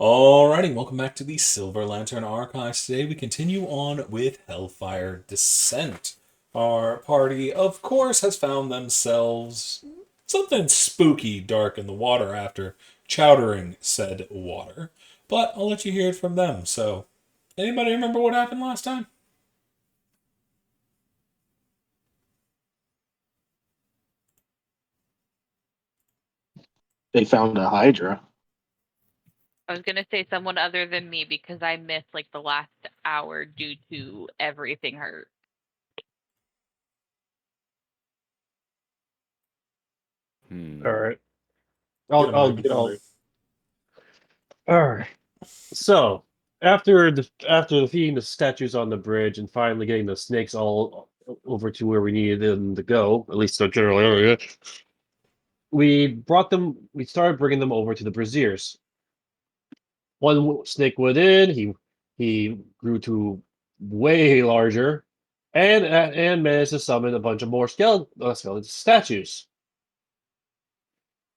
Alrighty, welcome back to the Silver Lantern Archives. Today we continue on with Hellfire Descent. Our party, of course, has found themselves something spooky dark in the water after chowdering said water. But I'll let you hear it from them. So, anybody remember what happened last time? They found a Hydra. I was gonna say someone other than me because I missed like the last hour due to everything hurt. All right. Get I'll him, I'll Raven. get all. All right. So after defeating the statues on the bridge and finally getting the snakes all over to where we needed them to go, at least the general area, we brought them. We started bringing them over to the braziers. One snake went in. He grew to way larger, and managed to summon a bunch of more skeleton statues.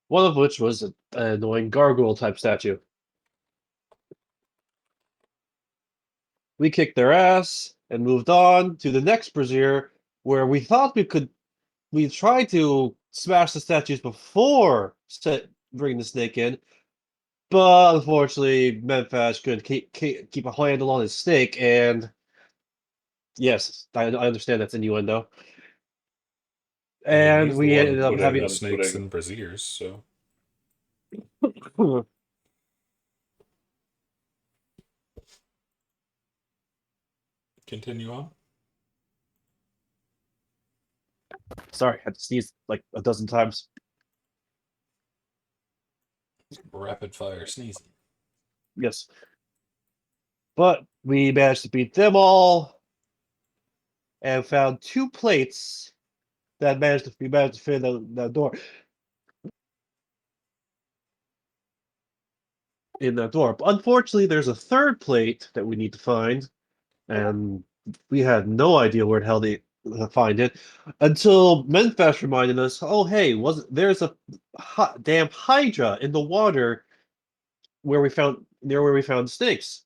One of which was an annoying gargoyle type statue. We kicked their ass and moved on to the next brazier where we thought we tried to smash the statues before bringing the snake in, but unfortunately Memphis couldn't keep a handle on his snake, and yes, I understand that's innuendo. I mean, And he's the we one ended up putting having snakes in braziers, so. to Continue on. sorry, I had to sneeze like a dozen times. Rapid fire sneezing. Yes. But we managed to beat them all and found two plates that managed to fit the door in the door. But unfortunately, there's a third plate that we need to find, and we had no idea where the hell they find it until Menfest reminded us, "Oh, hey, was there's a damn Hydra in the water where we found snakes."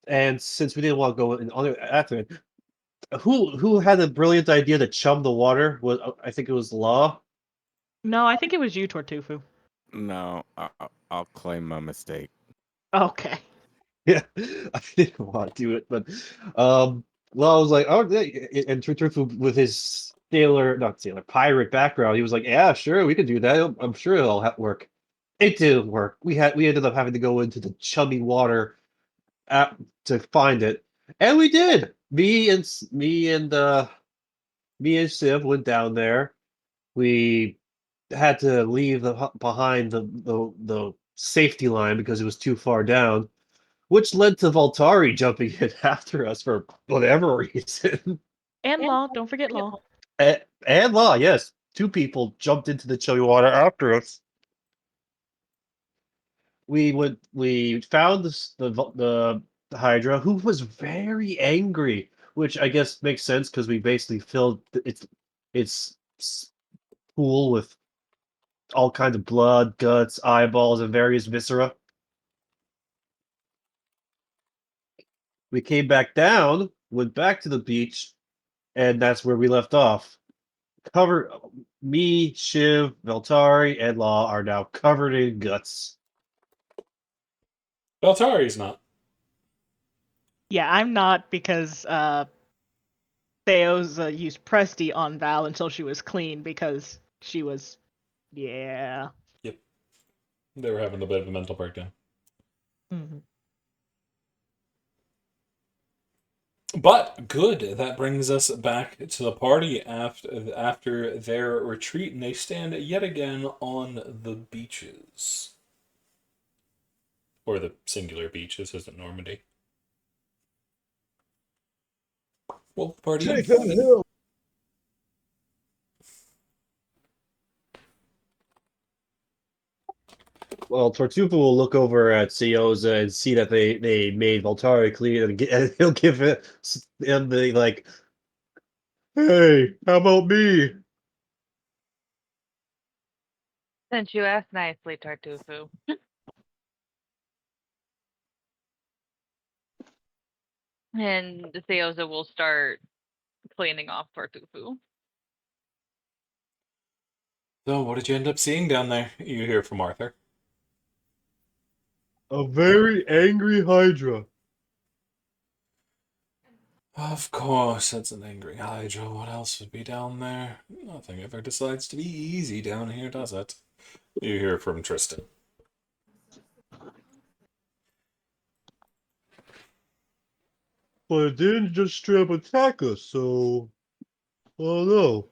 And since we didn't want to go in after it, who had the brilliant idea to chum the water? Was I think it was Law. No, I think it was you, Tortufu. No, I'll claim my mistake. Okay. Yeah, I didn't want to do it, but well, I was like, oh, yeah, and Turturfu with his not sailor, pirate background, he was like, yeah, sure, we could do that. I'm sure it'll work. It didn't work. We ended up having to go into the chummy water to find it, and we did. Me and Civ went down there. We had to leave behind the safety line because it was too far down, which led to Voltari jumping in after us for whatever reason. And Law, don't forget Law. And Law, yes, two people jumped into the chilly water after us. We found the Hydra, who was very angry, which I guess makes sense because we basically filled its pool with all kinds of blood, guts, eyeballs, and various viscera. We came back down, went back to the beach, and that's where we left off. Cover Me, Shiv, Veltari, and Law are now covered in guts. Beltari's not. Yeah, I'm not because Theo's used Presty on Val until she was clean because she was, yeah. Yep. They were having a bit of a mental breakdown. Mhm. But good. That brings us back to the party after their retreat, and they stand yet again on the beaches, or the singular beaches, isn't Normandy? Well, party. Take that hill. Well, Tortufa will look over at Sioza and see that they made Voltari clean, and he'll give him the like, hey, how about me? Since you asked nicely, Tartufu. And Theoza will start cleaning off Tartufu. So, what did you end up seeing down there? You hear from Arthur. A very angry Hydra. Of course, it's an angry Hydra. What else would be down there? Nothing ever decides to be easy down here, does it? You hear from Tristan. But it didn't just straight up attack us, so I don't know.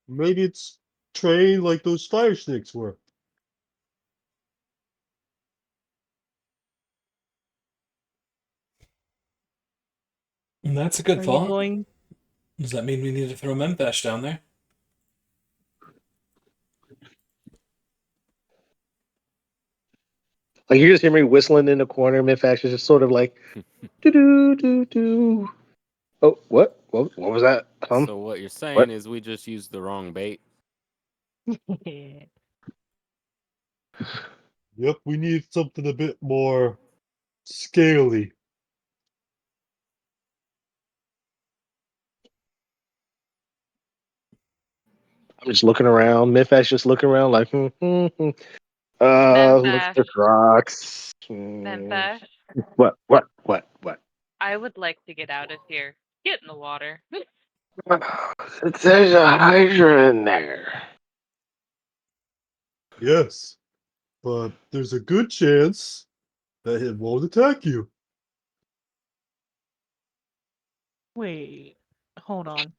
Maybe it's trained like those fire snakes were. And that's a good Are you thought. going? Does that mean we need to throw Mempesh down there? Like you just hear me whistling in the corner. Midfax is just sort of like, do do do do. Oh, what? What was that? So what you're saying What? is we just used the wrong bait. Yep, we need something a bit more scaly. I'm just looking around. Midfax just looking around like, look Mempesh. at the rocks. Mempesh, What? I would like to get out of here. Get in the water. There's a Hydra in there. Yes, but there's a good chance that it won't attack you. Wait, hold on.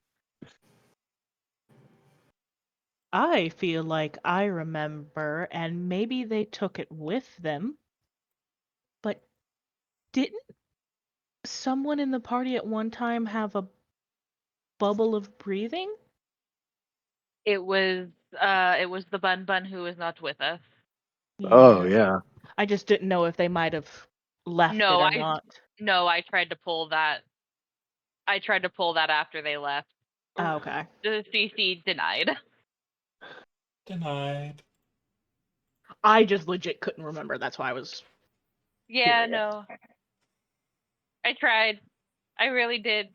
I feel like I remember, and maybe they took it with them, but didn't someone in the party at one time have a bubble of breathing? It was the Bun Bun who was not with us. Oh yeah. I just didn't know if they might have left No, it or not. No, I tried to pull that. I tried to pull that after they left. Oh, okay. The CC denied. Denied. I just legit couldn't remember. That's why I was. Yeah, Curious. no. I tried. I really did.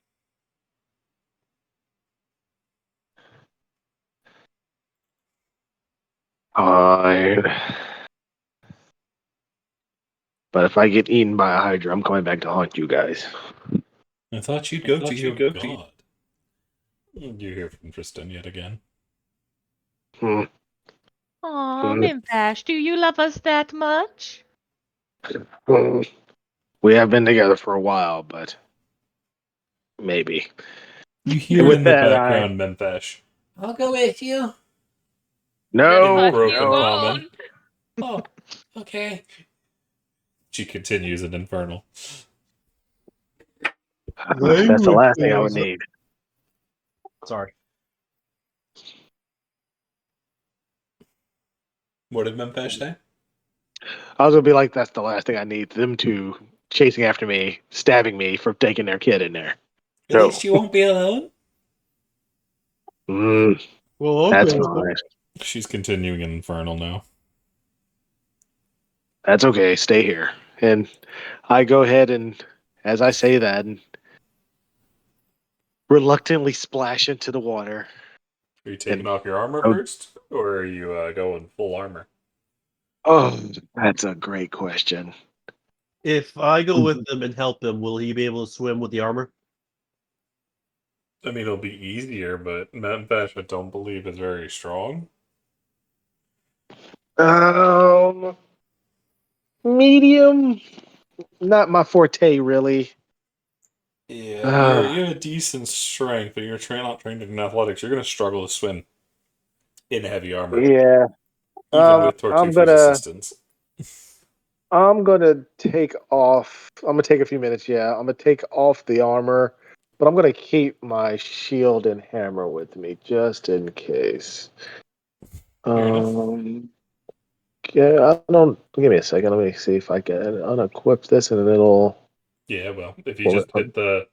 Fine. But if I get eaten by a Hydra, I'm coming back to haunt you guys. I thought you'd go to your god. You hear from Tristan yet again. Hmm. Aw, Mimfash, do you love us that much? Hmm. We have been together for a while, but maybe. You hear With in the that, background, Mempesh. I'll go with you. No, broken you no. common. won't. Oh, okay. She continues in Infernal. That's the last thing I would need. Sorry. What did Mempesh say? I was gonna be like, that's the last thing I need. Them two chasing after me, stabbing me for taking their kid in there. At No. least you won't be alone. Well, That's okay. fine. She's continuing in Infernal now. That's okay. Stay here. And I go ahead and, as I say that, and reluctantly splash into the water. Are you taking And- off your armor oh. first? Or are you going full armor? Oh, that's a great question. If I go with them and help him, will he be able to swim with the armor? I mean, it'll be easier, but Mempesh, I don't believe, is very strong. Medium, not my forte, really. Yeah, you're a decent strength, but you're not trained in athletics. You're going to struggle to swim in heavy armor, Yeah. even with I'm Tortufu's gonna assistance. take off. I'm gonna take a few minutes. Yeah, I'm gonna take off the armor, but I'm gonna keep my shield and hammer with me just in case. Fair enough. Yeah, I don't. Give me a second. Let me see if I can unequip this, and then it'll. Yeah, well, if you pull it just up. hit the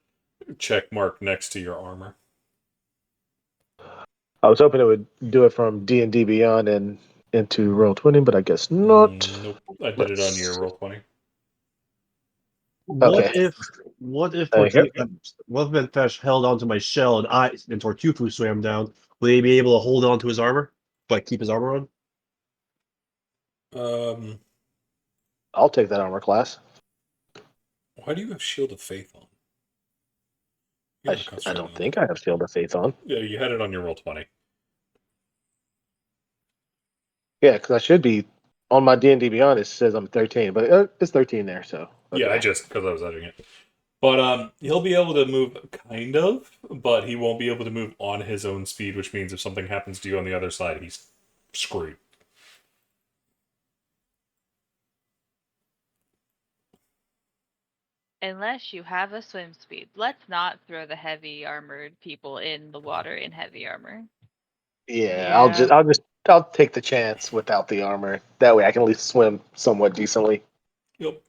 check mark next to your armor. I was hoping it would do it from D&D Beyond and into Roll20, but I guess not. Nope, I did it on your Roll20. What Okay. if what if Here. what if Menfesh held onto my shell and Tortufu swam down? Would he be able to hold on to his armor? Like keep his armor on? I'll take that armor class. Why do you have Shield of Faith on? You're not I concentrating don't on think that. I have Shield of Faith on. Yeah, you had it on your roll 20. Yeah, because I should be on my D&D Beyond. It says I'm 13, but it's 13 there. So Yeah, okay. because I was editing it. But he'll be able to move kind of, but he won't be able to move on his own speed, which means if something happens to you on the other side, he's screwed. Unless you have a swim speed. Let's not throw the heavy armored people in the water in heavy armor. Yeah, Yeah. I'll take the chance without the armor. That way I can at least swim somewhat decently. Yep.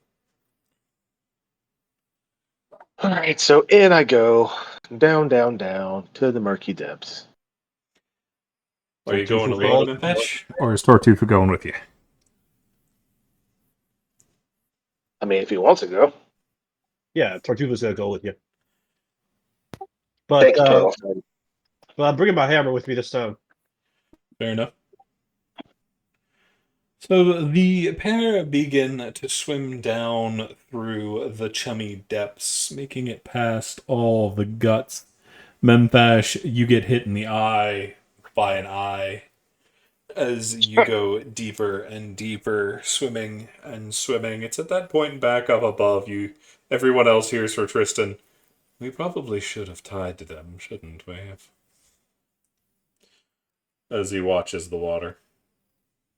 All right, so in I go, down, down, down to the murky depths. Are you going Tortufu alone, fall- Mimpesh? Or is Tortufu going with you? I mean, if he wants to go. Yeah, Tortufu's gonna go with you. But Thanks, Turtle. I'm bringing my hammer with me this time. Fair enough. So the pair begin to swim down through the chummy depths, making it past all the guts. Memphash, you get hit in the eye by an eye as you go deeper and deeper, swimming and swimming. It's at that point back up above you. Everyone else hears for Tristan. We probably should have tied to them, shouldn't we have? As he watches the water.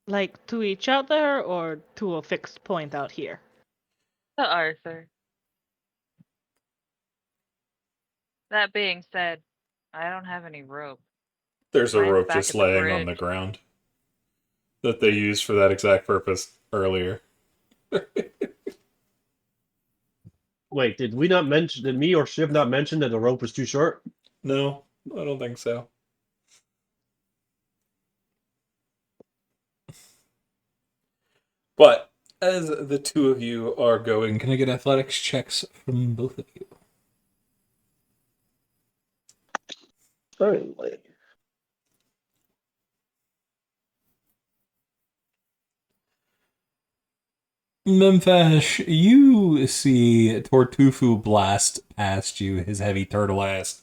Like to each other or to a fixed point out here? To Arthur. That being said, I don't have any rope. There's a Mine's rope back just at the laying on the bridge. ground that they used for that exact purpose earlier. Wait, did me or Shiv not mention that the rope was too short? No, I don't think so. But as the two of you are going, can I get athletics checks from both of you? Certainly. Memphash, you see Tortufu blast past you, his heavy turtle ass,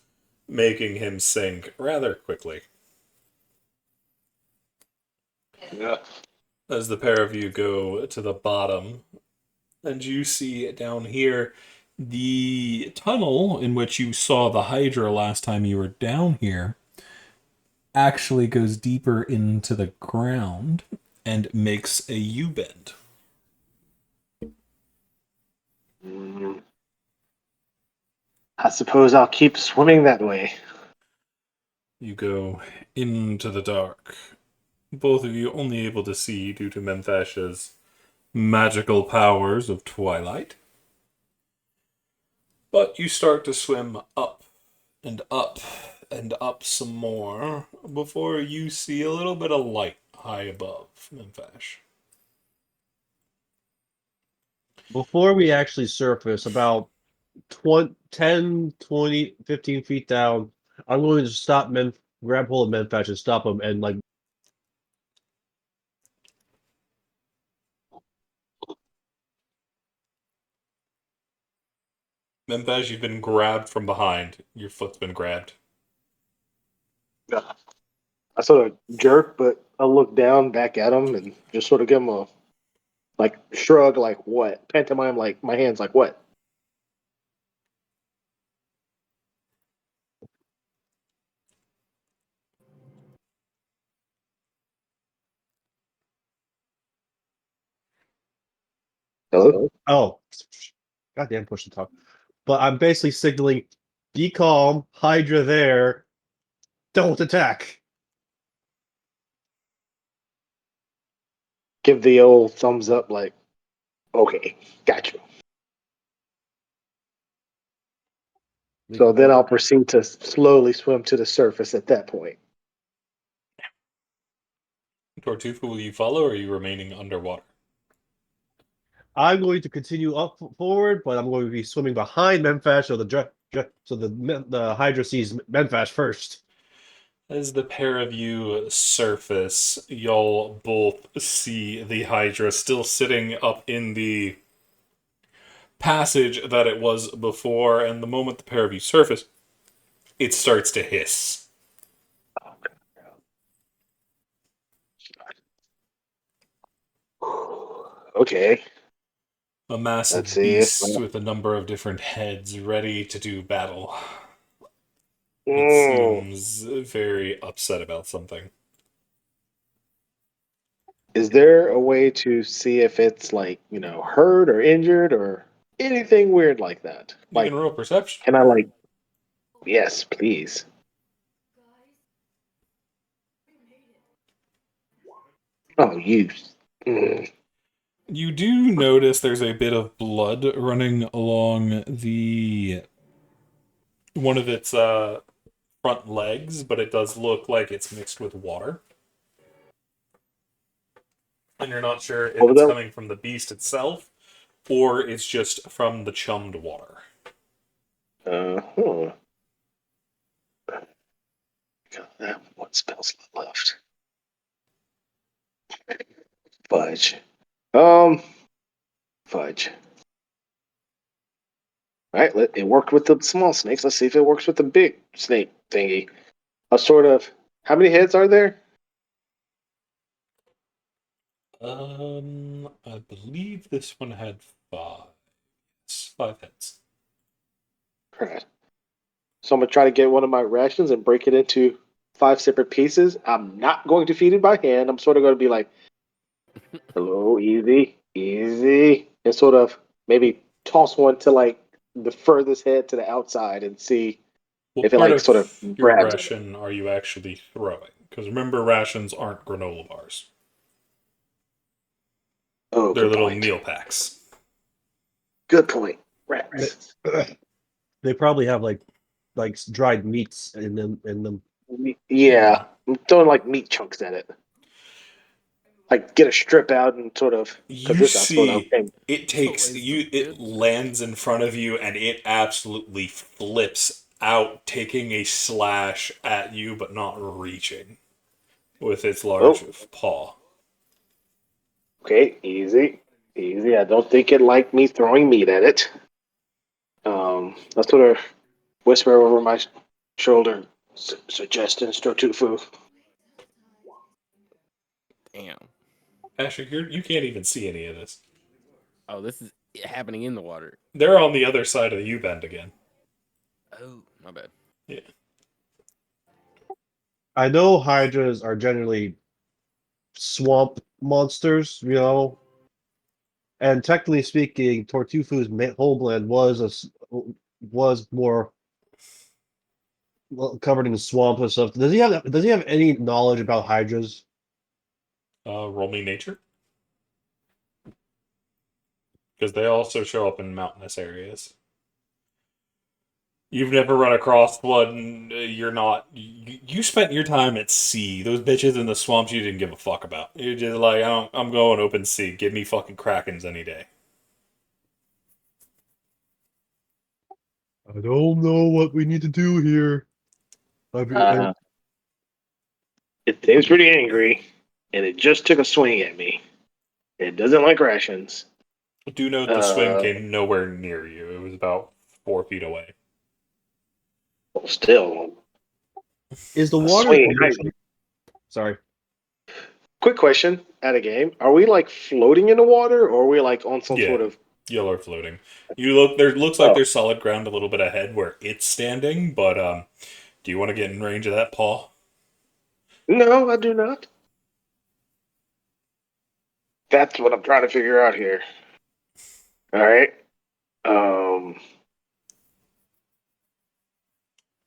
making him sink rather quickly. Yeah. As the pair of you go to the bottom, and you see down here the tunnel in which you saw the Hydra last time you were down here actually goes deeper into the ground and makes a U-bend. I suppose I'll keep swimming that way. You go into the dark. Both of you only able to see due to Memphash's magical powers of twilight. But you start to swim up and up and up some more before you see a little bit of light high above Memphash. Before we actually surface, about 20, 10, 20, 15 feet down, I'm going to grab hold of Menfetch and stop him and like Memphash, you've been grabbed from behind. Your foot's been grabbed. Yeah. I sort of jerk, but I'll look down back at him and just sort of give him a shrug, like what? Pantomime, like my hands, like what? Hello? oh, goddamn push to talk. But I'm basically signaling, be calm, Hydra there, don't attack. Give the old thumbs up, like, okay, got you. So then I'll proceed to slowly swim to the surface at that point. Tortufu, will you follow or are you remaining underwater? I'm going to continue up forward, but I'm going to be swimming behind Memfash, so the Hydra sees Memfash first. As the pair of you surface, y'all both see the Hydra still sitting up in the passage that it was before, and the moment the pair of you surface, it starts to hiss. Okay. A Let's massive see if. beast with a number of different heads ready to do battle. It Mm, seems very upset about something. is there a way to see if it's like, hurt or injured or anything weird like that? You Like, can roll perception. can I like? Yes, please. Oh, you. Mm. You do notice there's a bit of blood running along the one of its front legs, but it does look like it's mixed with water. And you're not sure if What was it's that? coming from the beast itself or it's just from the chummed water. Huh. Got that one spell slot left. Fudge. Fudge. All right, it worked with the small snakes. Let's see if it works with the big snake thingy. How many heads are there? I believe this one had five. Yes, 5 heads. Right. So I'm gonna try to get one of my rations and break it into 5 separate pieces. I'm not going to feed it by hand. I'm sort of going to be like, "Hello, easy, easy," and sort of maybe toss one to like the furthest head to the outside and see What if it part like of sort of your grabs it. ration are you actually throwing? Because remember, rations aren't granola bars. Oh, They're good little point. meal packs. Good point. They, Rats. they probably have like dried meats in them. Yeah, I'm throwing like meat chunks at it. Like get a strip out and sort of because You this I suppose see, okay. it So takes is you. the It bit lands in front of you, and it absolutely flips out, taking a slash at you, but not reaching with its large Oh, paw. okay, easy, easy. I don't think it liked me throwing meat at it. I sort of whisper over my shoulder, suggestions, Totufu. damn? Asher, you can't even see any of this. Oh, this is happening in the water. They're on the other side of the U bend again. Oh, my bad. Yeah. I know hydras are generally swamp monsters, and technically speaking, Tortufu's homeland was more covered in swamp and stuff. Does he have any knowledge about hydras? Roll me nature, because they also show up in mountainous areas. You've never run across one. You're not. You spent your time at sea. Those bitches in the swamps you didn't give a fuck about. You're just like, I'm going open sea. Give me fucking krakens any day. I don't know what we need to do here. Uh, it seems pretty angry, and it just took a swing at me. It doesn't like rations. Do note the swing Uh, came nowhere near you. It was about 4 feet away. Still, Is the a water swinging conditioned? Sorry. quick question at a game: are we like floating in the water, or are we like on some Yeah, sort of? y'all are floating. You look. There looks like Oh there's solid ground a little bit ahead where it's standing. But do you want to get in range of that paw? no, I do not. That's what I'm trying to figure out here. All right. Um,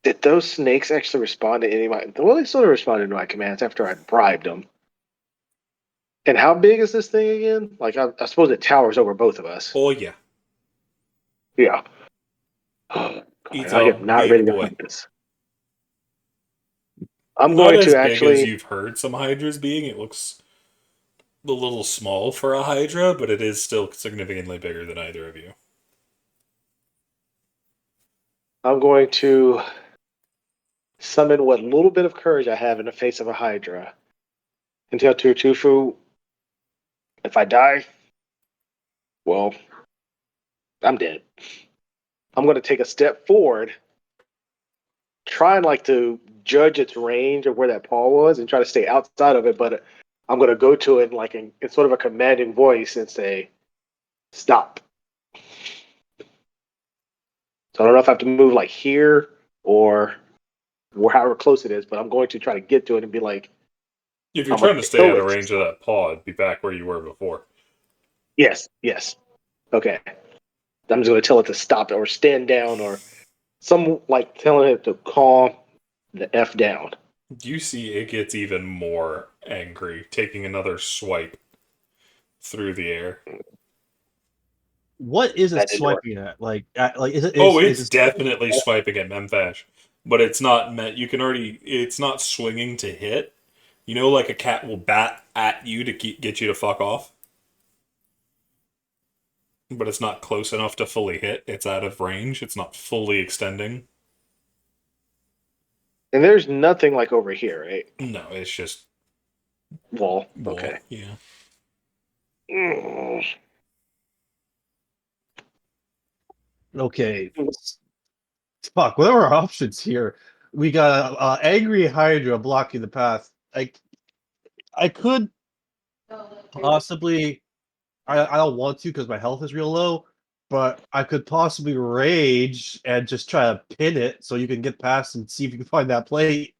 did those snakes actually respond to any of my? Well, they sort of responded to my commands after I bribed them. And how big is this thing again? Like, I suppose it towers over both of us. Oh yeah, Yeah. God, it's I a am not ready big to boy. fight this. I'm Not going as to big as actually. you've heard some hydras being. It looks a little small for a Hydra, but it is still significantly bigger than either of you. I'm going to summon what little bit of courage I have in the face of a Hydra. And tell Tufu, if I die, well, I'm dead. I'm going to take a step forward, try and like to judge its range of where that paw was and try to stay outside of it, but I'm going to go to it like in sort of a commanding voice and say, stop. So I don't know if I have to move like here or however close it is, but I'm going to try to get to it and be like, If you're I'm going trying to to stay kill out of it. range of that paw, it'd be back where you were before. Yes. Okay. I'm just going to tell it to stop or stand down or some like telling it to calm the F down. You see it gets even more angry, taking another swipe through the air. What is That it didn't work. swiping at? Like is it? Oh, Is it's it? definitely swiping at Memphash, but it's not meant. You can already. It's not swinging to hit. You know, like a cat will bat at you to get you to fuck off, but it's not close enough to fully hit. It's out of range. It's not fully extending. And there's nothing like over here, right? No, it's just Wall. wall. Okay. Yeah. Mm. Okay. Fuck. What are our options here? We got angry Hydra blocking the path. I could possibly. I don't want to because my health is real low, but I could possibly rage and just try to pin it so you can get past and see if you can find that plate.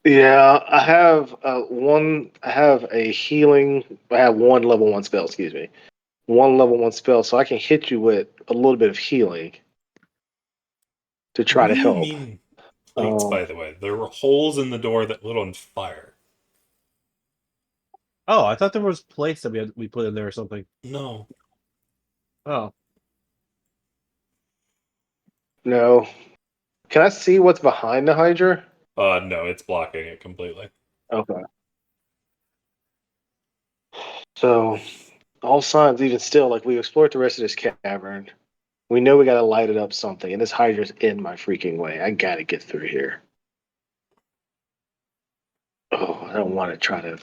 Yeah, I have one. I have a healing. I have one level 1 spell. Excuse me, one level 1 spell, so I can hit you with a little bit of healing to try What to do you help. mean plates? By the way, there were holes in the door that lit on fire. Oh, I thought there was plates that we put in there or something. No. Oh, No, can I see what's behind the Hydra? No, it's blocking it completely. Okay. So all signs, even still, like we explored the rest of this cavern. We know we gotta light it up something, and this Hydra's in my freaking way. I gotta get through here. Oh, I don't want to try to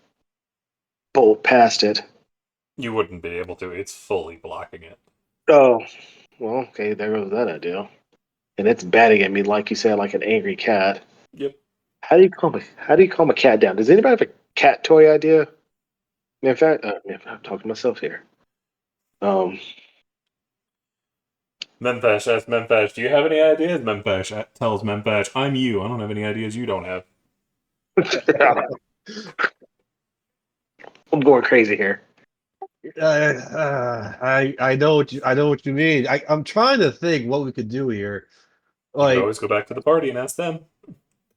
bolt past it. You wouldn't be able to. It's fully blocking it. Oh, well, okay, there goes that idea. And it's batting at me like you said, like an angry cat. Yep. How do you calm a cat down? Does anybody have a cat toy idea? In fact, I'm talking to myself here. Um, Memphash asks Memphash, do you have any ideas? Memphash tells Memphash, I'm you. I don't have any ideas you don't have. I'm going crazy here. I know what you mean. I'm trying to think what we could do here. You could Like, always go back to the party and ask them.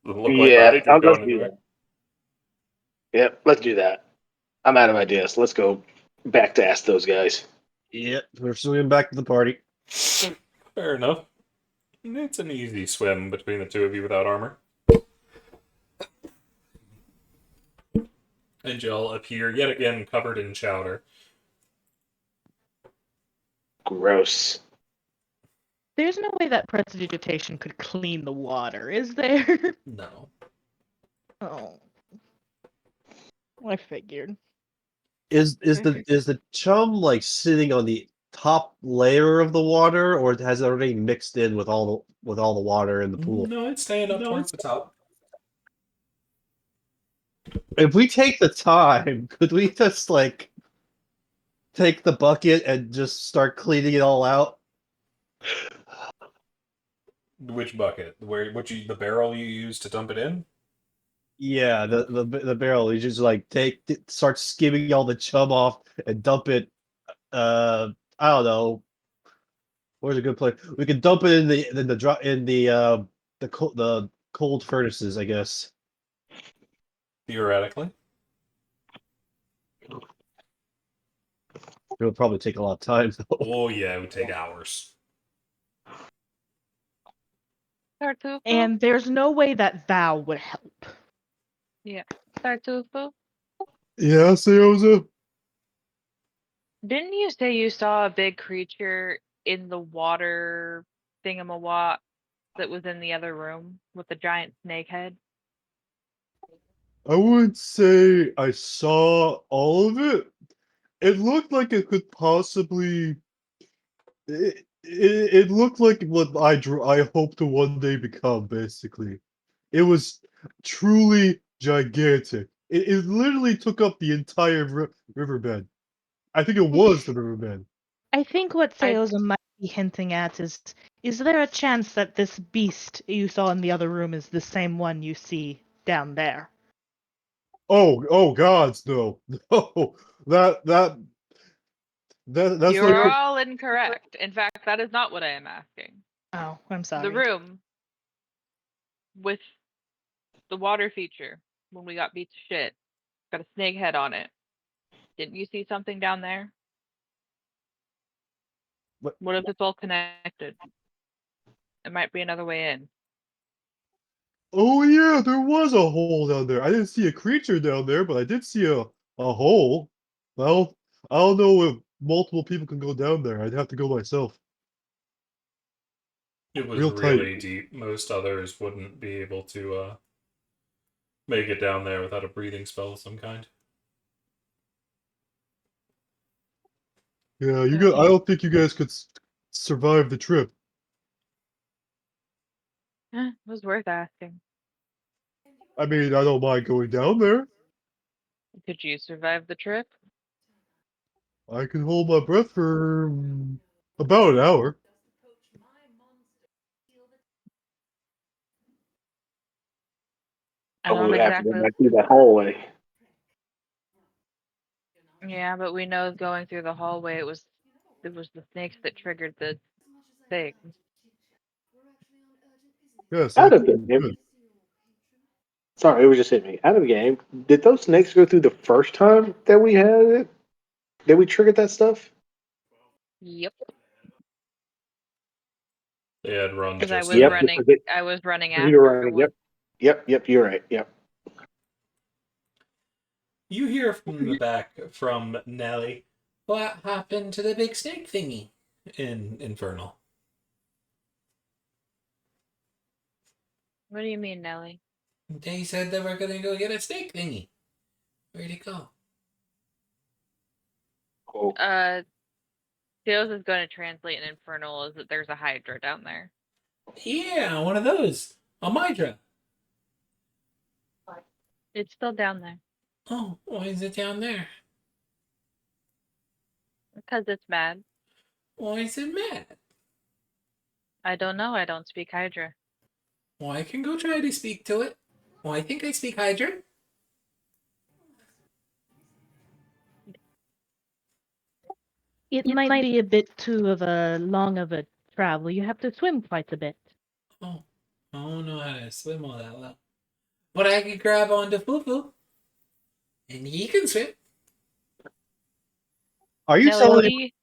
Doesn't look like the Yeah, Hydra's let's going do anywhere. that. Yep, let's do that. I'm out of ideas. Let's go back to ask those guys. yeah, we're swimming back to the party. Fair enough. It's an easy swim between the two of you without armor. And y'all appear yet again covered in chowder. Gross. There's no way that prestidigitation could clean the water, is there? No. Oh. I figured. Is the chum like sitting on the top layer of the water, or has it already mixed in with all the water in the pool? No, it's staying up towards the top. If we take the time, could we just like take the bucket and just start cleaning it all out? Which bucket? The barrel you use to dump it in? Yeah, the barrel. You just like start skimming all the chum off and dump it. I don't know. Where's a good place? We could dump it in the cold furnaces, I guess. Theoretically. It would probably take a lot of time though. Oh yeah, it would take hours. Tartufo? And there's no way that Val would help. Tartufo? Yeah, Seoza. Didn't you say you saw a big creature in the water thingamawat that was in the other room with the giant snake head? I wouldn't say I saw all of it. It looked like it could possibly. It looked like what I hope to one day become. Basically, it was truly gigantic. It literally took up the entire riverbed. I think it was the riverbed. I think what I- Salesman might be hinting at is there a chance that this beast you saw in the other room is the same one you see down there? Oh gods, no, no. That's You're like all incorrect. In fact, that is not what I am asking. Oh, I'm sorry. The room with the water feature when we got beat to shit got a snake head on it. Didn't you see something down there? What? What if it's all connected? It might be another way in. Oh yeah, there was a hole down there. I didn't see a creature down there, but I did see a hole. Well, I don't know if multiple people can go down there. I'd have to go myself. It was Real tight. really deep. Most others wouldn't be able to make it down there without a breathing spell of some kind. Yeah, you got. I don't think you guys could survive the trip. It was worth asking. I mean, I don't mind going down there. Could you survive the trip? I can hold my breath for about an hour. I But we don't would have to go exactly. back through that hallway. Yeah, but we know going through the hallway it was the snakes that triggered the thing. Yes, Out I of think the we game. could. Sorry, it was just hitting me. Out of the game. Did those snakes go through the first time that we had it? Did we trigger that stuff? Yep. They had run Because I just was Yep. there. running. Because I was running you're after right. one. Yep. You're right. Yep. You hear from the back from Nelly. What happened to the big snake thingy in Infernal? What do you mean, Nelly? They said they were gonna go get a snake thingy. Where'd it go? Oh, Sales is going to translate in Infernal is that there's a Hydra down there. Yeah, one of those. A Midra. It's still down there. Oh, why is it down there? Because it's mad. Why is it mad? I don't know. I don't speak Hydra. Well, I can go try to speak to it. Well, I think I speak Hydra. It might be a bit too long of a travel. You have to swim quite a bit. Oh, I don't know how to swim all that well. But I can grab onto Fufu, and he can swim. Are you Nelly, telling me?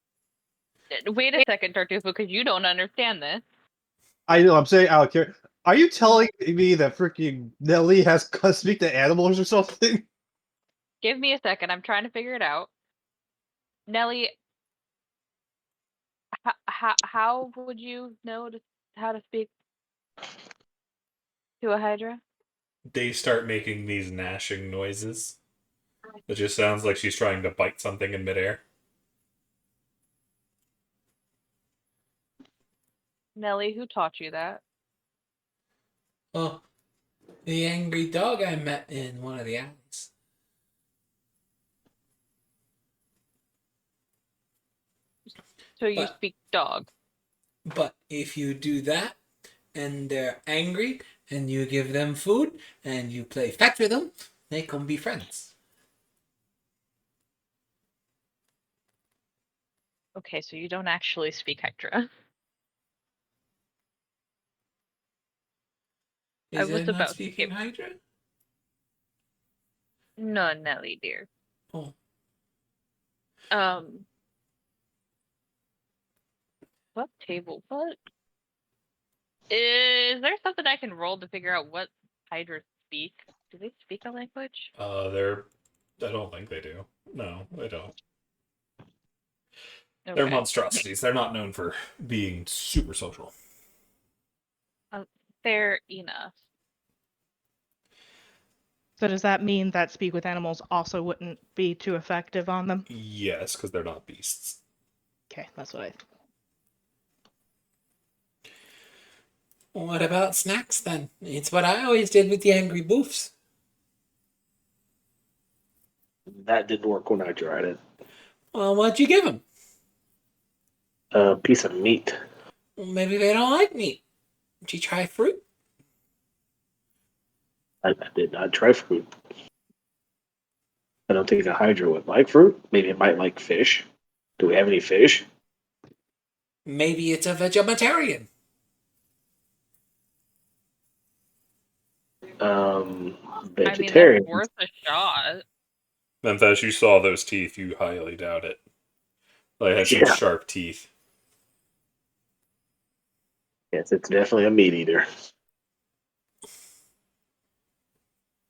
wait a second, Tartufo, because you don't understand this. I know. I'm saying out of care. Are you telling me that freaking Nelly has speak to animals or something? Give me a second. I'm trying to figure it out. Nelly, how would you know how to speak to a Hydra? They start making these gnashing noises. It just sounds like she's trying to bite something in midair. Nelly, who taught you that? Oh, the angry dog I met in one of the alleys. So you But- speak dog. But if you do that, and they're angry, and you give them food, and you play fetch with them, they can be friends. Okay, so you don't actually speak Hydra. I Is was it not about to speaking give. Hydra? No, Nelly, dear. Oh, What table? What? Is there something I can roll to figure out what Hydras speak? Do they speak a language? they're. I don't think they do. No, they don't. They're Okay. monstrosities. They're not known for being super social. Fair enough. So does that mean that speak with animals also wouldn't be too effective on them? Yes, because they're not beasts. Okay, that's what I. What about snacks then? It's what I always did with the angry boofs. That didn't work when I tried it. Well, what'd you give them? A piece of meat. Well, maybe they don't like meat. Did you try fruit? I did not try fruit. I don't think a Hydra would like fruit. Maybe it might like fish. Do we have any fish? Maybe it's a vegetarian. I mean, Vegetarian. that's worth a shot. And as you saw those teeth, you highly doubt it. They had some Yeah. sharp teeth. Yes, it's definitely a meat eater.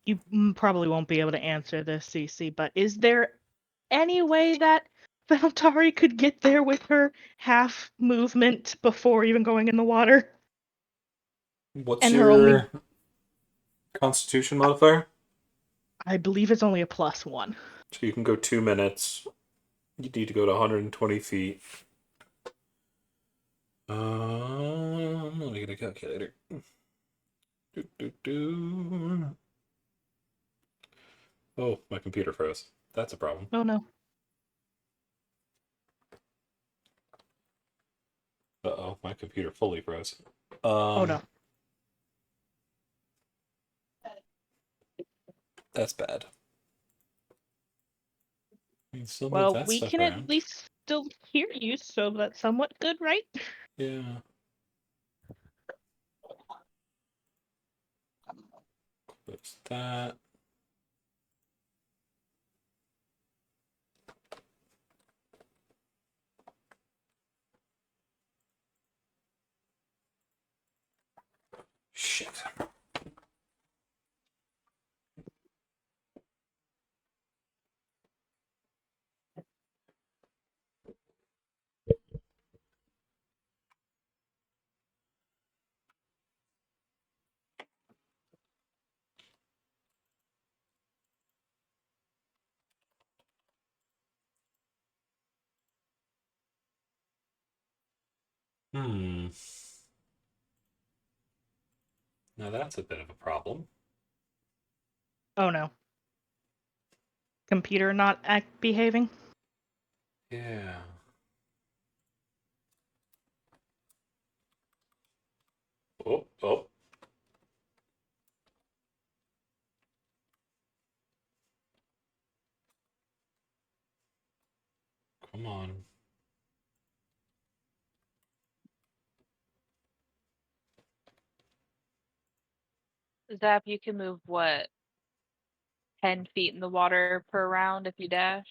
You probably won't be able to answer this, Cece, but is there any way that Valtari could get there with her half movement before even going in the water? What's And your her only, constitution modifier? I believe it's only a +1. So you can go 2 minutes. You need to go to 120 feet. Let me get a calculator. Oh, my computer froze. That's a problem. Oh no. Uh-oh, my computer fully froze. Oh no. That's bad. You can still move Well, that we stuff can around. at least still hear you, so that's somewhat good, right? Yeah. Close that. Shit. Hmm. Now that's a bit of a problem. Oh no. Computer not behaving? Yeah. Oh, oh. Come on. Zap, you can move what? 10 feet in the water per round if you dash?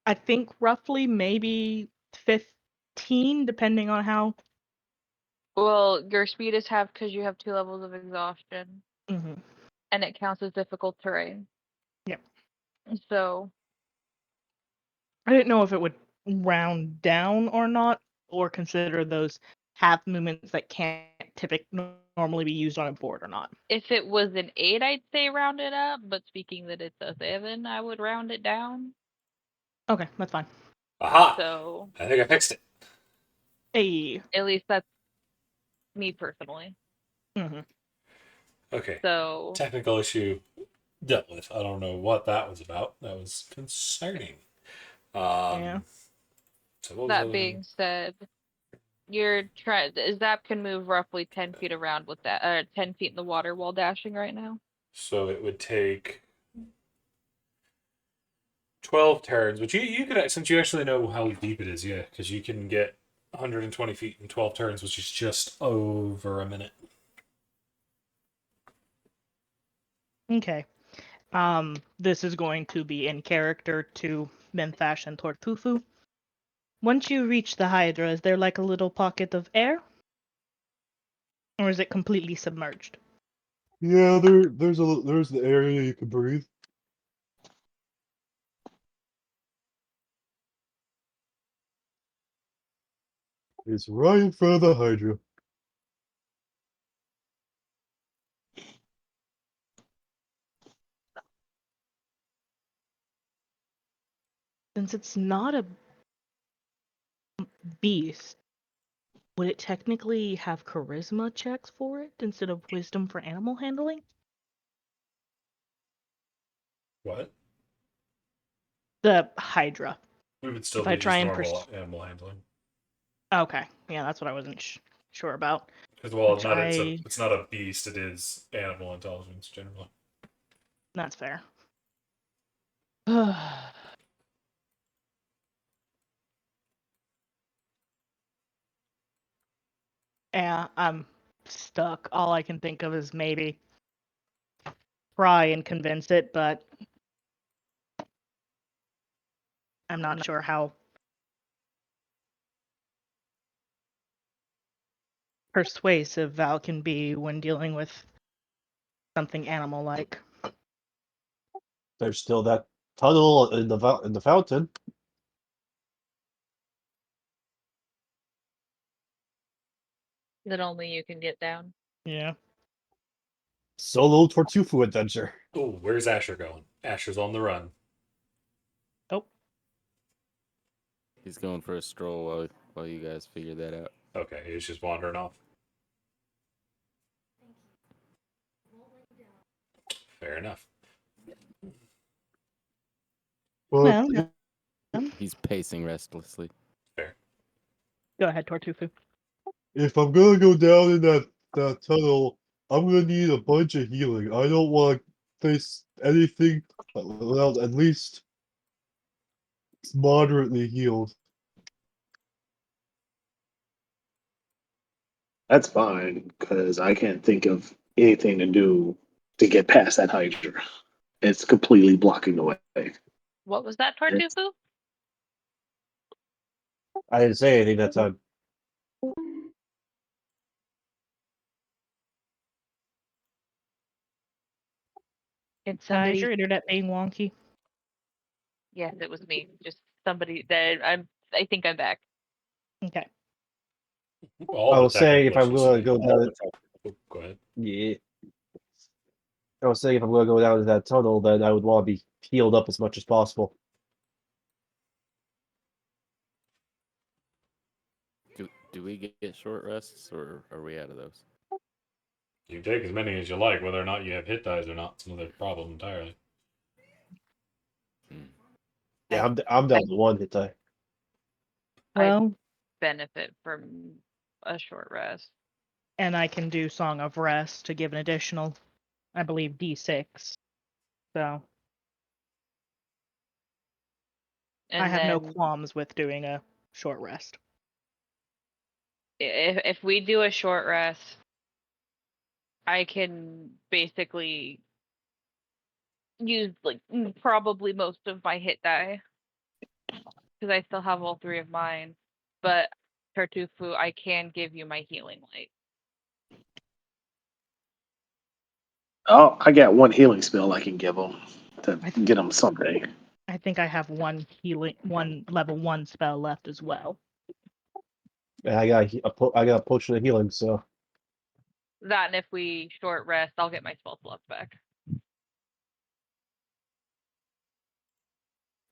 I think roughly maybe 15, depending on how. Well, your speed is half because you have 2 levels of exhaustion, Mm-hmm. and it counts as difficult terrain. Yep. So, I didn't know if it would round down or not, or consider those half movements that can't typically normally be used on a board or not. if it was an 8, I'd say round it up, but speaking that it's a 7, I would round it down. Okay, that's fine. Aha! So, I think I fixed it. Hey. at least that's me personally. Mm-hmm. Okay. So, Technical issue dealt with. I don't know what that was about. That was concerning. Yeah. So what was that the being said, Zap can move roughly 10 feet around with that, 10 feet in the water while dashing right now. So it would take 12 turns, which you could, since you actually know how deep it is, yeah, because you can get 120 feet in 12 turns, which is just over a minute. Okay. This is going to be in character to Menthash and Tortufu. Once you reach the Hydra, is there like a little pocket of air? Or is it completely submerged? Yeah, there's the area you can breathe. It's right in front of the Hydra. Since it's not a beast, would it technically have charisma checks for it instead of wisdom for animal handling? What? The Hydra. We would still If be I try just and normal animal handling. Okay, yeah, that's what I wasn't sure about. Because well, Which it's not a beast. It is animal intelligence generally. That's fair. Yeah, I'm stuck. All I can think of is maybe try and convince it, but I'm not sure how persuasive Val can be when dealing with something animal-like. There's still that tunnel in the fountain. That only you can get down. Yeah. Solo Tortufu adventure. Oh, where's Asher going? Asher's on the run. Oh, He's going for a stroll while you guys figure that out. Okay, he's just wandering off. Fair enough. Well, well, He's pacing restlessly. Fair. go ahead, Tortufu. if I'm gonna go down in that tunnel, I'm gonna need a bunch of healing. I don't want to face anything without at least moderately healed. That's fine, because I can't think of anything to do to get past that Hydra. It's completely blocking the way. What was that, It's- Tartufu? I didn't say anything that time. It's Hi, is somebody. your internet being wonky? Yes, it was me. Just somebody that I think I'm back. Okay. All I the was saying if I'm technical gonna issues. go down, Oh, go ahead. yeah. I was saying if I'm gonna go down that tunnel, then I would want to be healed up as much as possible. Do we get short rests, or are we out of those? You can take as many as you like, whether or not you have hit dies or not. It's another problem entirely. Hmm. Yeah, I'm down to one hit die. Well, Benefit from a short rest. and I can do Song of Rest to give an additional, I believe, D6. So And I have no then qualms with doing a short rest. if we do a short rest, I can basically use like probably most of my hit die because I still have all three of mine. But Tartufu, I can give you my healing light. Oh, I got one healing spell I can give them to I get them someday. I think I have one level 1 spell left as well. And I got a potion of healing, so That and if we short rest, I'll get my spell slots back.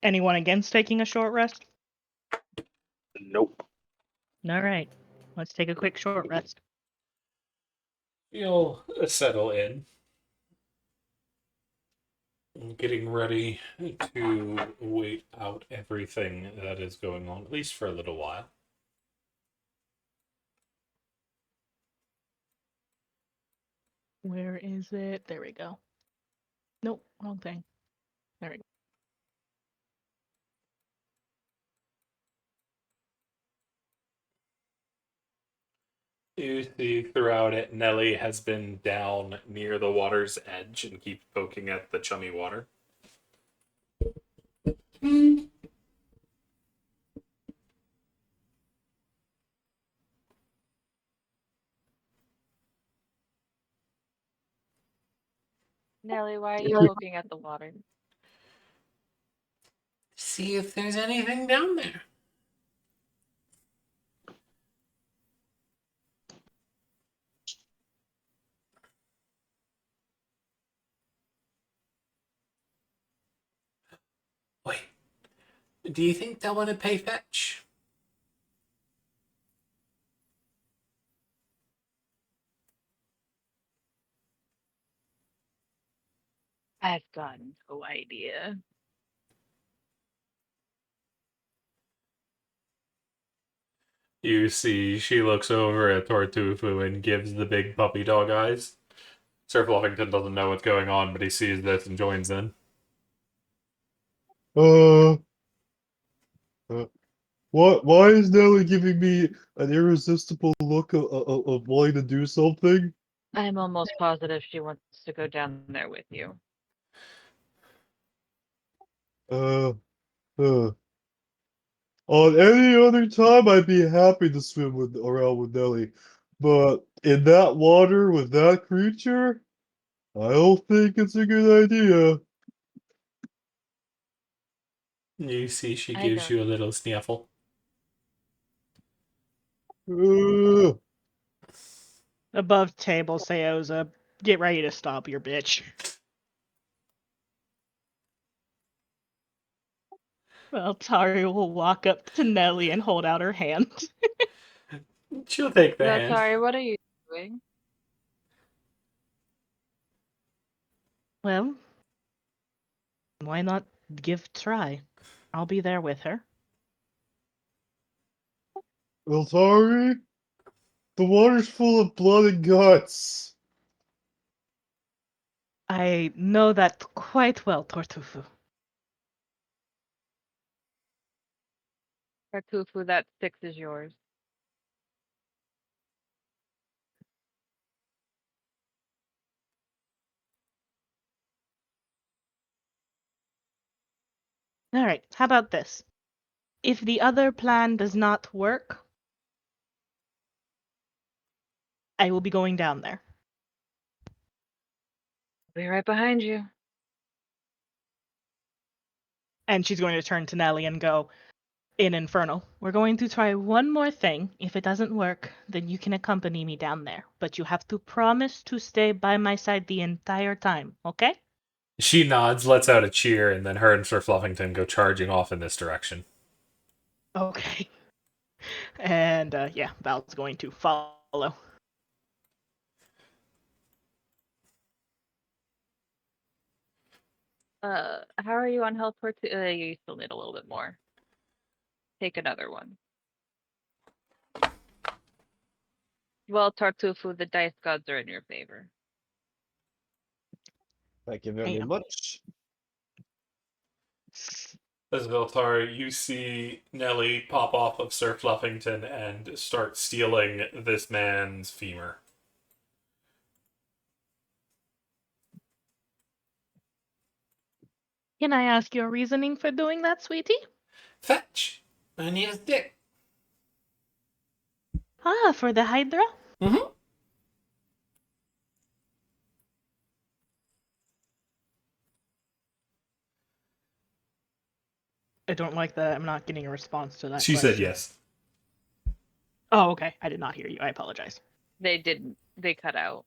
Anyone against taking a short rest? Nope. All right. Let's take a quick short rest. You'll settle in. Getting ready to wait out everything that is going on, at least for a little while. Where is it? There we go. Nope, wrong thing. There we go. You see throughout it, Nelly has been down near the water's edge and keeps poking at the chummy water. Nelly, why are you poking at the water? See if there's anything down there. Do you think they'll want to pay fetch? I've got no idea. You see, she looks over at Tortufu and gives the big puppy dog eyes. Sir Fluffington doesn't know what's going on, but he sees this and joins in. Uh, why is Nelly giving me an irresistible look of wanting to do something? I'm almost positive she wants to go down there with you. Uh, uh. On any other time, I'd be happy to swim around with Nelly, but in that water with that creature, I don't think it's a good idea. You see, she I gives don't. you a little sniffle. Uh, Above table, Seoza, get ready to stop your bitch. Well, Tari will walk up to Nelly and hold out her hand. She'll take the No, hand. sorry, what are you doing? Well, why not give a try? I'll be there with her. Altari, the water's full of blood and guts. I know that quite well, Tortufu. Tartufu, that 6 is yours. All right, how about this? If the other plan does not work, I will be going down there. Be right behind you. And she's going to turn to Nelly and go, in Infernal, we're going to try one more thing. If it doesn't work, then you can accompany me down there. But you have to promise to stay by my side the entire time, okay? She nods, lets out a cheer, and then her and Sir Fluffington go charging off in this direction. Okay. And yeah, Val's going to follow. How are you on health for you still need a little bit more. Take another one. Well, Tartufu, the dice gods are in your favor. Thank you very Damn. much. As Viltar, you see Nelly pop off of Sir Fluffington and start stealing this man's femur. Can I ask your reasoning for doing that, sweetie? Fetch! I need a stick. Ah, for the Hydra? Mm-hmm. I don't like that. I'm not getting a response to that She question. said yes. Oh, okay. I did not hear you. I apologize. They didn't. They cut out.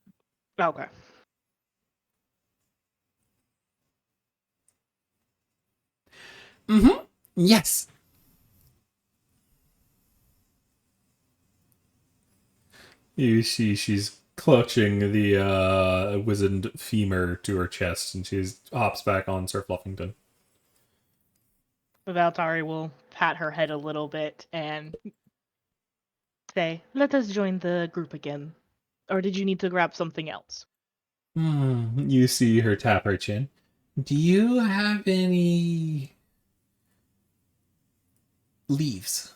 Okay. Mm-hmm. Yes. You see she's clutching the wizened femur to her chest, and she hops back on Sir Fluffington. Valtari will pat her head a little bit and say, let us join the group again. Or did you need to grab something else? You see her tap her chin. Do you have any leaves?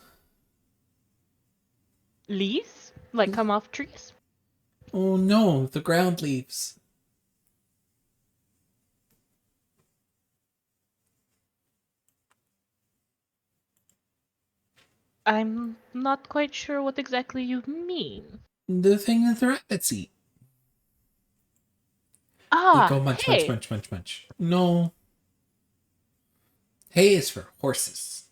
Leaves? Like come off trees? Oh no, the ground leaves. I'm not quite sure what exactly you mean. The thing that the rabbits eat. They Ah, go munch, munch, hey! munch, munch, munch. No. Hay is for horses.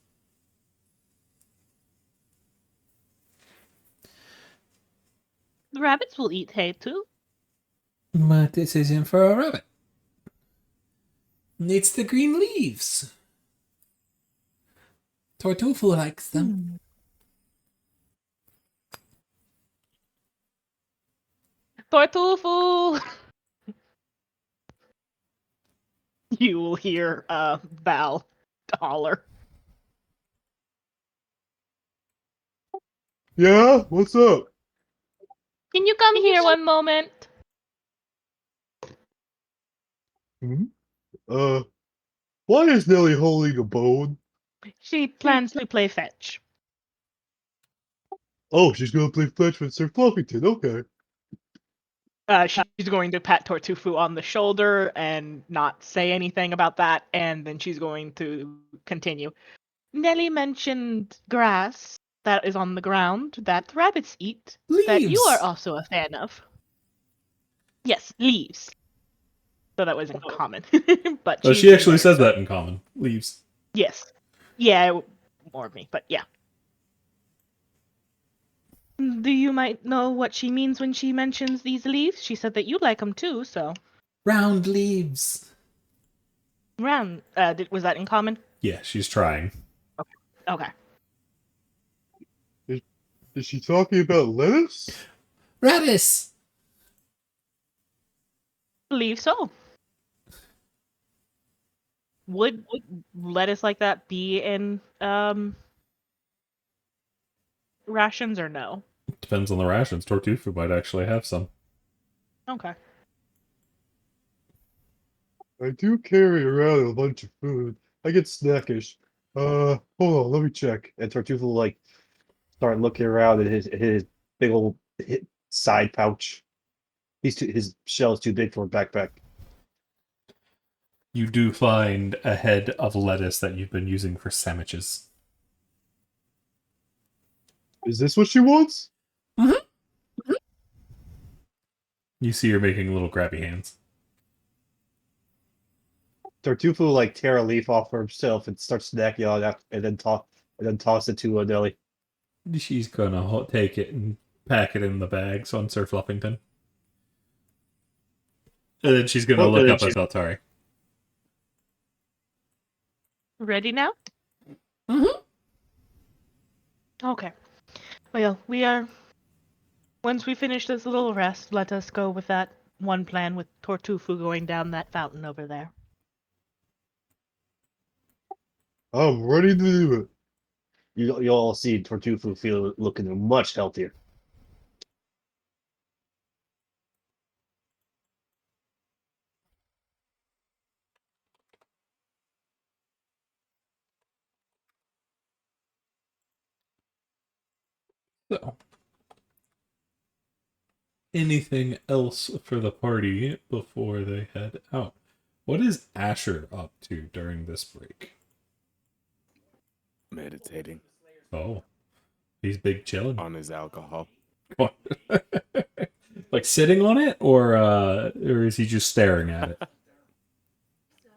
The rabbits will eat hay too. But this isn't for a rabbit. It's the green leaves. Tortufu likes them. Tortufu! You will hear Val holler. Yeah, what's up? Can you come here one moment? Why is Nelly holding a bone? She plans to play fetch. Oh, she's gonna play fetch with Sir Fluffington. Okay. She's going to pat Tortufu on the shoulder and not say anything about that, and then she's going to continue. Nelly mentioned grass that is on the ground that rabbits eat, that you are Leaves. also a fan of. Yes, leaves. So that was in common. But Oh, she's she being actually very says sorry. that in common. Leaves. Yes. Yeah, more of me, but yeah. Do you might know what she means when she mentions these leaves? She said that you like them too, so. Round leaves. Round. Was that in common? Yeah, she's trying. Okay. Is she talking about lettuce? Radish. Believe so. Would lettuce like that be in rations or no? Depends on the rations. Tortufu might actually have some. Okay. I do carry around a bunch of food. I get snackish. Hold on, let me check. And Tartuffe will like start looking around at his big old side pouch. His shell is too big for a backpack. You do find a head of lettuce that you've been using for sandwiches. Is this what she wants? You see her making little grabby hands. Tartuffe will like tear a leaf off for himself and start snacking on it, and then toss it to Nelly. She's gonna take it and pack it in the bags on Sir Fluffington. And then she's gonna look up at Altari. Ready now? Mm-hmm. Okay. Well, we are. Once we finish this little rest, let us go with that one plan with Tortufu going down that fountain over there. I'm ready to do it. You'll all see Tartuffe looking much healthier. So, anything else for the party before they head out? What is Asher up to during this break? Meditating Oh, he's big chilling. on his alcohol. Like sitting on it, or is he just staring at it?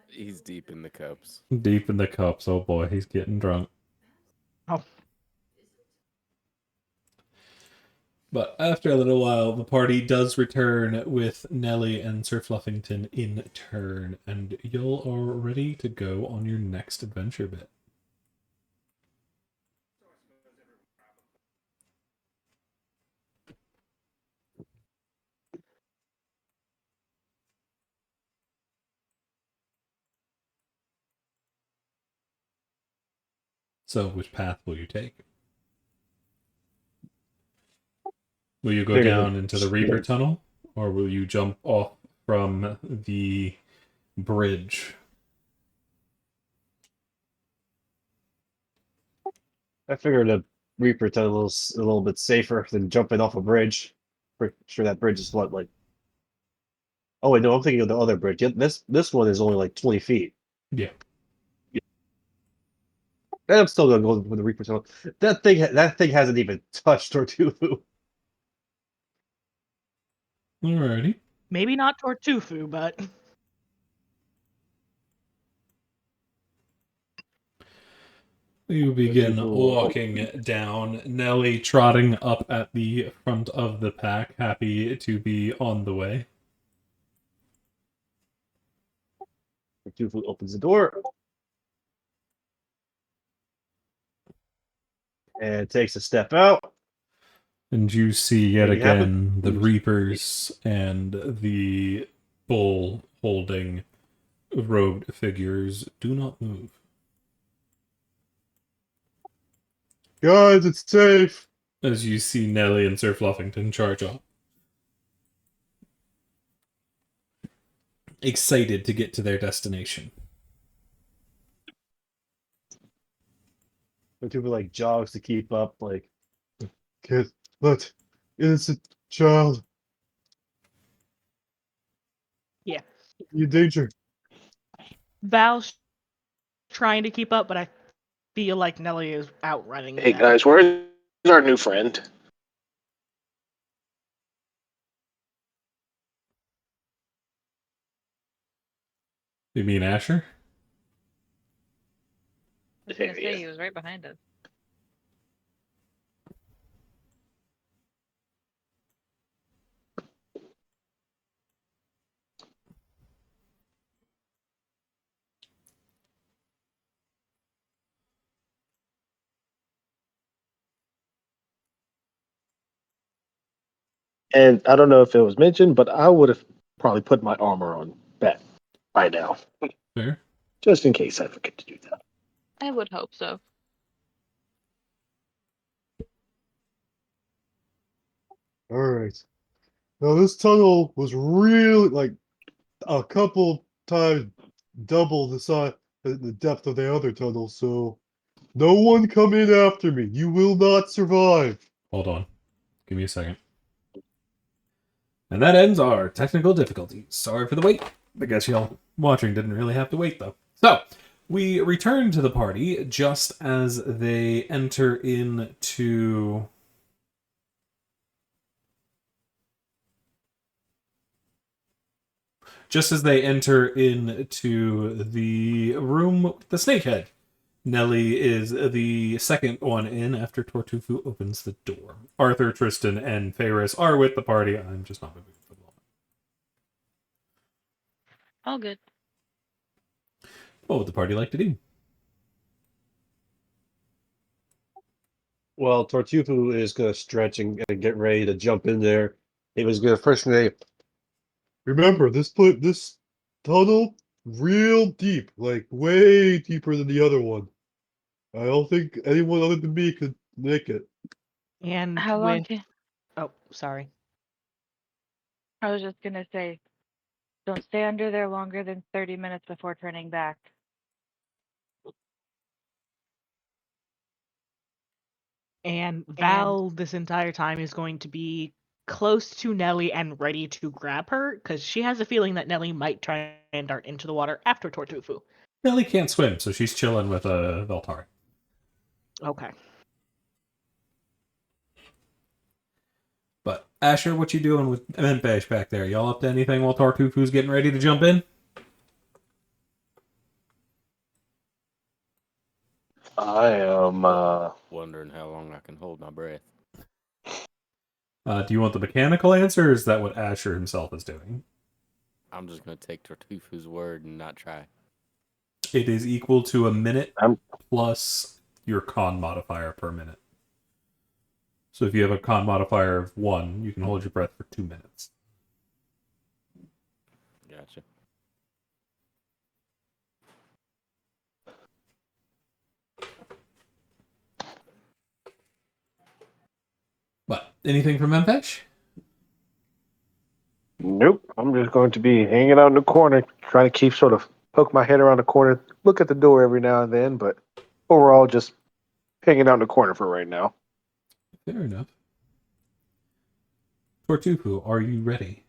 He's deep in the cups. Deep in the cups. Oh boy, he's getting drunk. Oh. But after a little while, the party does return with Nelly and Sir Fluffington in turn, and y'all are ready to go on your next adventure bit. So, which path will you take? Will you go down into the Reaper Tunnel, or will you jump off from the bridge? I figured a Reaper tunnel's a little bit safer than jumping off a bridge. Pretty sure that bridge is what, like. Oh wait, no, I'm thinking of the other bridge. Yeah, this one is only like 20 feet. Yeah. And I'm still gonna go with the Reaper tunnel. That thing hasn't even touched Tortufu. Alrighty. Maybe not Tortufu, but. You begin Tortufu. walking down, Nelly trotting up at the front of the pack, happy to be on the way. Tortufu opens the door. and takes a step out. And you see yet There you have it. again the Reapers and the bull holding robed figures do not move. Guys, it's safe. As you see Nellie and Sir Fluffington charge off. Excited to get to their destination. When people like jogs to keep up, like, kid, let innocent child. Yeah. You in danger. Val's trying to keep up, but I feel like Nelly is outrunning Hey them. guys, where's our new friend? You mean Asher? I was gonna There he say is. he was right behind us. And I don't know if it was mentioned, but I would have probably put my armor on back by now, Fair. just in case I forget to do that. I would hope so. All right. Now this tunnel was really like a couple times double the size, the depth of the other tunnel. So no one come in after me. You will not survive. Hold on. Give me a second. And that ends our technical difficulties. Sorry for the wait. I guess y'all watching didn't really have to wait, though. So, we return to the party just as they enter into... Just as they enter into the room with the snake head. Nellie is the second one in after Tortufu opens the door. Arthur, Tristan, and Ferris are with the party. I'm just not moving for the moment. All good. What would the party like to do? Well, Tortufu is gonna stretch and get ready to jump in there. He was gonna first say, remember this tunnel real deep, like way deeper than the other one. I don't think anyone other than me could make it. And How long with can... oh, sorry. I was just gonna say, don't stay under there longer than 30 minutes before turning back. And Val this entire time is going to be close to Nelly and ready to grab her because she has a feeling that Nelly might try and dart into the water after Tortufu. Nellie can't swim, so she's chilling with Veltari. Okay. But Asher, what you doing with Menpesh back there? Y'all up to anything while Tartufu's getting ready to jump in? I am. Wondering how long I can hold my breath. Do you want the mechanical answer, or is that what Asher himself is doing? I'm just gonna take Tartufu's word and not try. It is equal to a minute I'm- plus your con modifier per minute. So if you have a con modifier of 1, you can hold your breath for 2 minutes. Gotcha. But anything from Menpesh? Nope. I'm just going to be hanging out in the corner, trying to keep sort of poke my head around the corner, look at the door every now and then, but overall, just hanging out in the corner for right now. Fair enough. Tortufu, are you ready?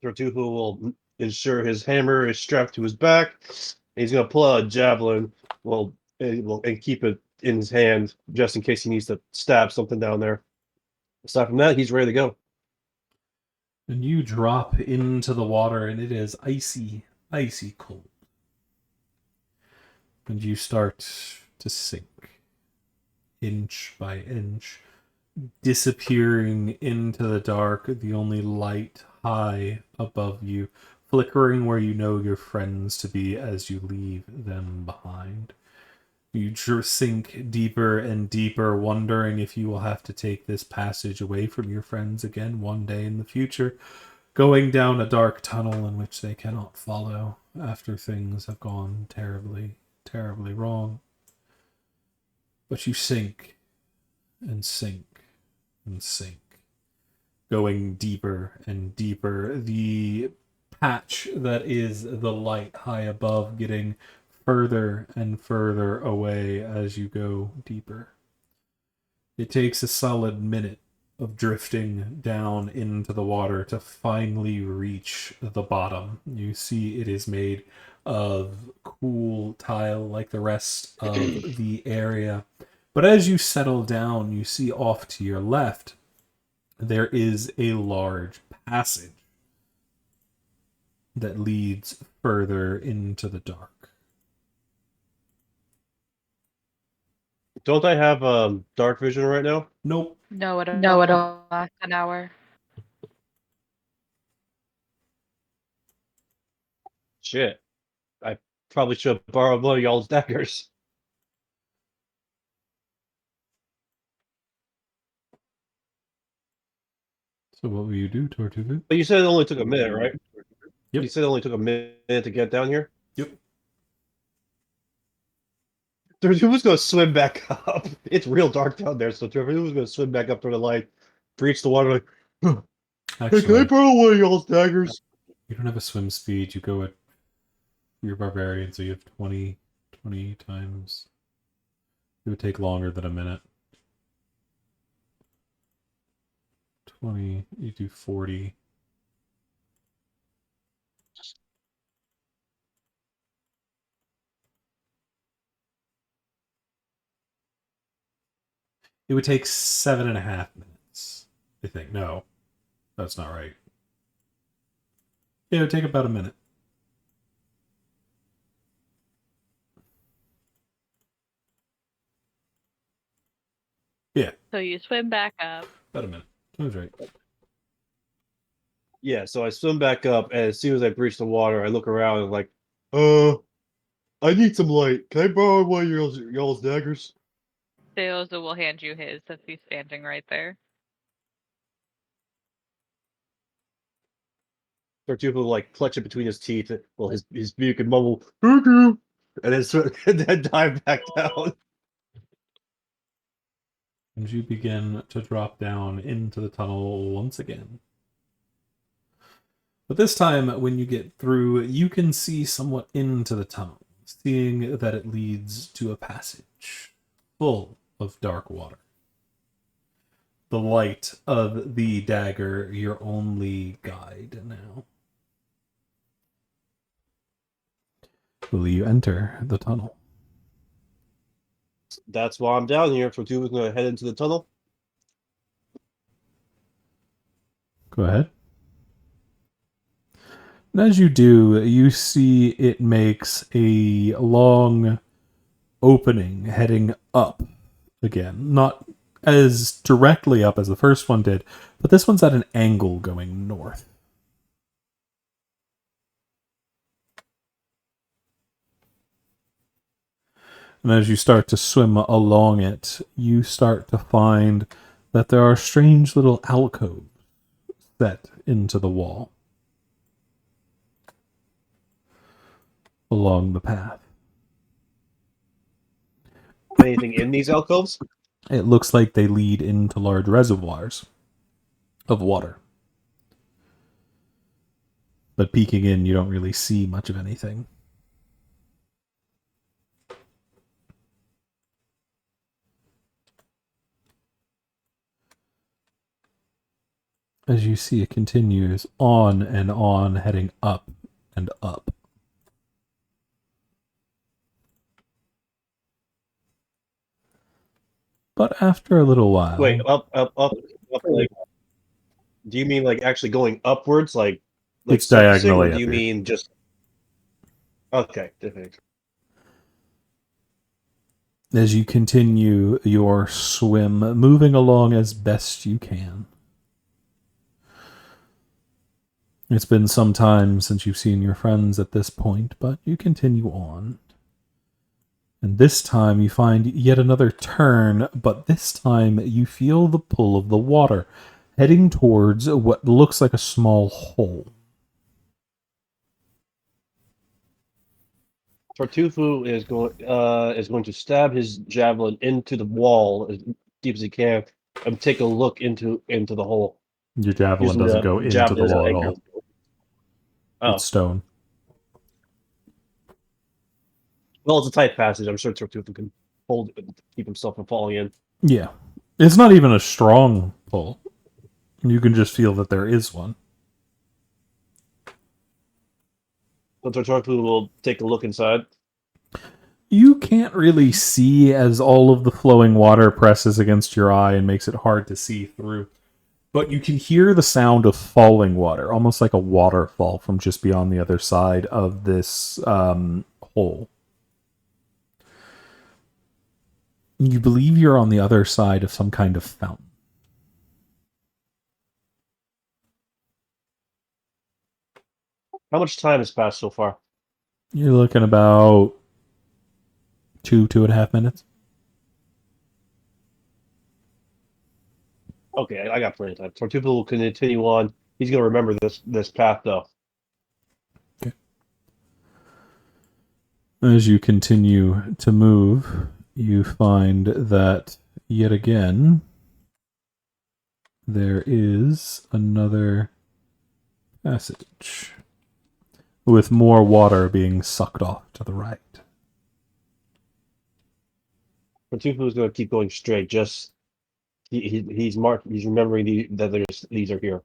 Tortufu will ensure his hammer is strapped to his back. He's gonna pull out a javelin, and keep it in his hand just in case he needs to stab something down there. Aside from that, he's ready to go. And you drop into the water, and it is icy, icy cold. And you start to sink, inch by inch, disappearing into the dark, the only light high above you, flickering where you know your friends to be as you leave them behind. You sink deeper and deeper, wondering if you will have to take this passage away from your friends again one day in the future, going down a dark tunnel in which they cannot follow after things have gone terribly, terribly wrong. But you sink and sink and sink, going deeper and deeper. The patch that is the light high above getting further and further away as you go deeper. It takes a solid minute of drifting down into the water to finally reach the bottom. You see it is made of cool tile like the rest of the area. But as you settle down, you see off to your left, there is a large passage that leads further into the dark. Don't I have dark vision right now? Nope. No, it'll last an hour. Shit. I probably should have borrowed one of y'all's daggers. So what will you do, Tortuga? But you said it only took a minute, right? Yep. You said it only took a minute to get down here? Yep. Tortuga's gonna swim back up. It's real dark down there, so Tortuga's gonna swim back up to the light, breach the water like, hey, Actually, can I borrow one of y'all's daggers? you don't have a swim speed. You go at your barbarian, so you have 20 times. It would take longer than a minute. 20, you do 40. It would take 7.5 minutes, I think. No, that's not right. Yeah, it would take about a minute. Yeah, So you swim back up. about a minute. Sounds right. Yeah, so I swim back up, and as soon as I breach the water, I look around and like, I need some light. Can I borrow one of y'all's daggers? Theoza will hand you his since he's standing right there. Tortuga will like clutch it between his teeth. Well, his mute and mumble, "Cuckoo," and then and then dive back down. And you begin to drop down into the tunnel once again. But this time, when you get through, you can see somewhat into the tunnel, seeing that it leads to a passage full of dark water. The light of the dagger, your only guide now. Will you enter the tunnel? That's why I'm down here. Tortuga's gonna head into the tunnel. Go ahead. And as you do, you see it makes a long opening heading up again. Not as directly up as the first one did, but this one's at an angle going north. And as you start to swim along it, you start to find that there are strange little alcoves set into the wall along the path. Anything in these alcoves? It looks like they lead into large reservoirs of water. But peeking in, you don't really see much of anything. As you see, it continues on and on, heading up and up. But after a little while... Wait, up, like, do you mean like actually going upwards, like It's surfacing, diagonally or do you up here. mean just? Okay, different. As you continue your swim, moving along as best you can. It's been some time since you've seen your friends at this point, but you continue on. And this time you find yet another turn, but this time you feel the pull of the water, heading towards what looks like a small hole. Tartufo is going to stab his javelin into the wall as deep as he can and take a look into the hole. Your javelin Using doesn't the go into javelin the as an wall at anchor. all. Oh, It's stone. well, it's a tight passage. I'm sure Tartufo can hold it, keep himself from falling in. Yeah. It's not even a strong pull. You can just feel that there is one. So Tartufo will take a look inside. You can't really see as all of the flowing water presses against your eye and makes it hard to see through. But you can hear the sound of falling water, almost like a waterfall from just beyond the other side of this hole. You believe you're on the other side of some kind of fountain. How much time has passed so far? You're looking about 2.5 minutes. Okay, I got plenty of time. Tartufo will continue on. He's going to remember this path though. As you continue to move, you find that yet again there is another passage with more water being sucked off to the right. Tartufo is going to keep going straight. Just he's marked. He's remembering that these are here.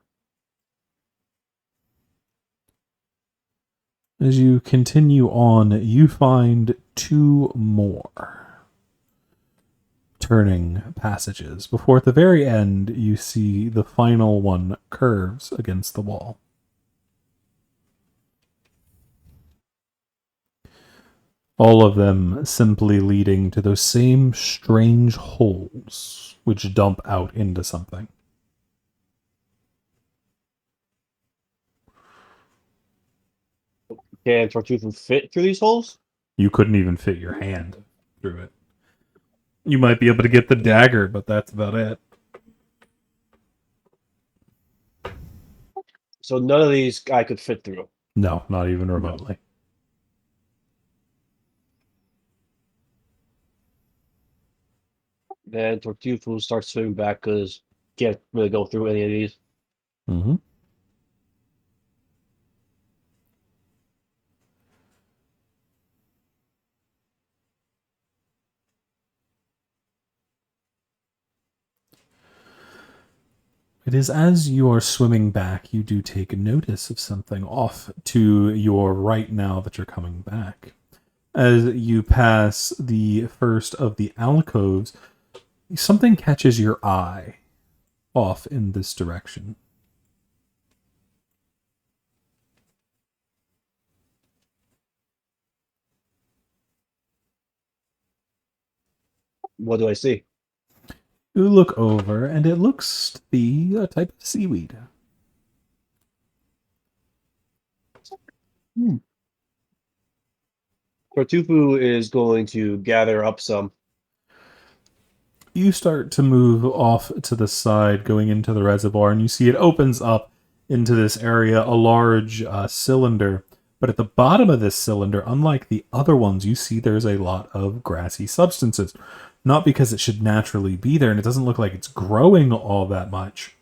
As you continue on, you find 2 more turning passages before at the very end you see the final one curves against the wall. All of them simply leading to those same strange holes which dump out into something. Can Tartufo fit through these holes? You couldn't even fit your hand through it. You might be able to get the dagger, but that's about it. So none of these I could fit through. No, not even remotely. Then Tartufo starts swimming back because can't really go through any of these. Mm-hmm. It is as you are swimming back, you do take notice of something off to your right now that you're coming back. As you pass the first of the alcoves, something catches your eye off in this direction. What do I see? You look over, and it looks to be a type of seaweed. Tartufo is going to gather up some. You start to move off to the side, going into the reservoir, and you see it opens up into this area, a large cylinder. But at the bottom of this cylinder, unlike the other ones, you see there's a lot of grassy substances. Not because it should naturally be there, and it doesn't look like it's growing all that much.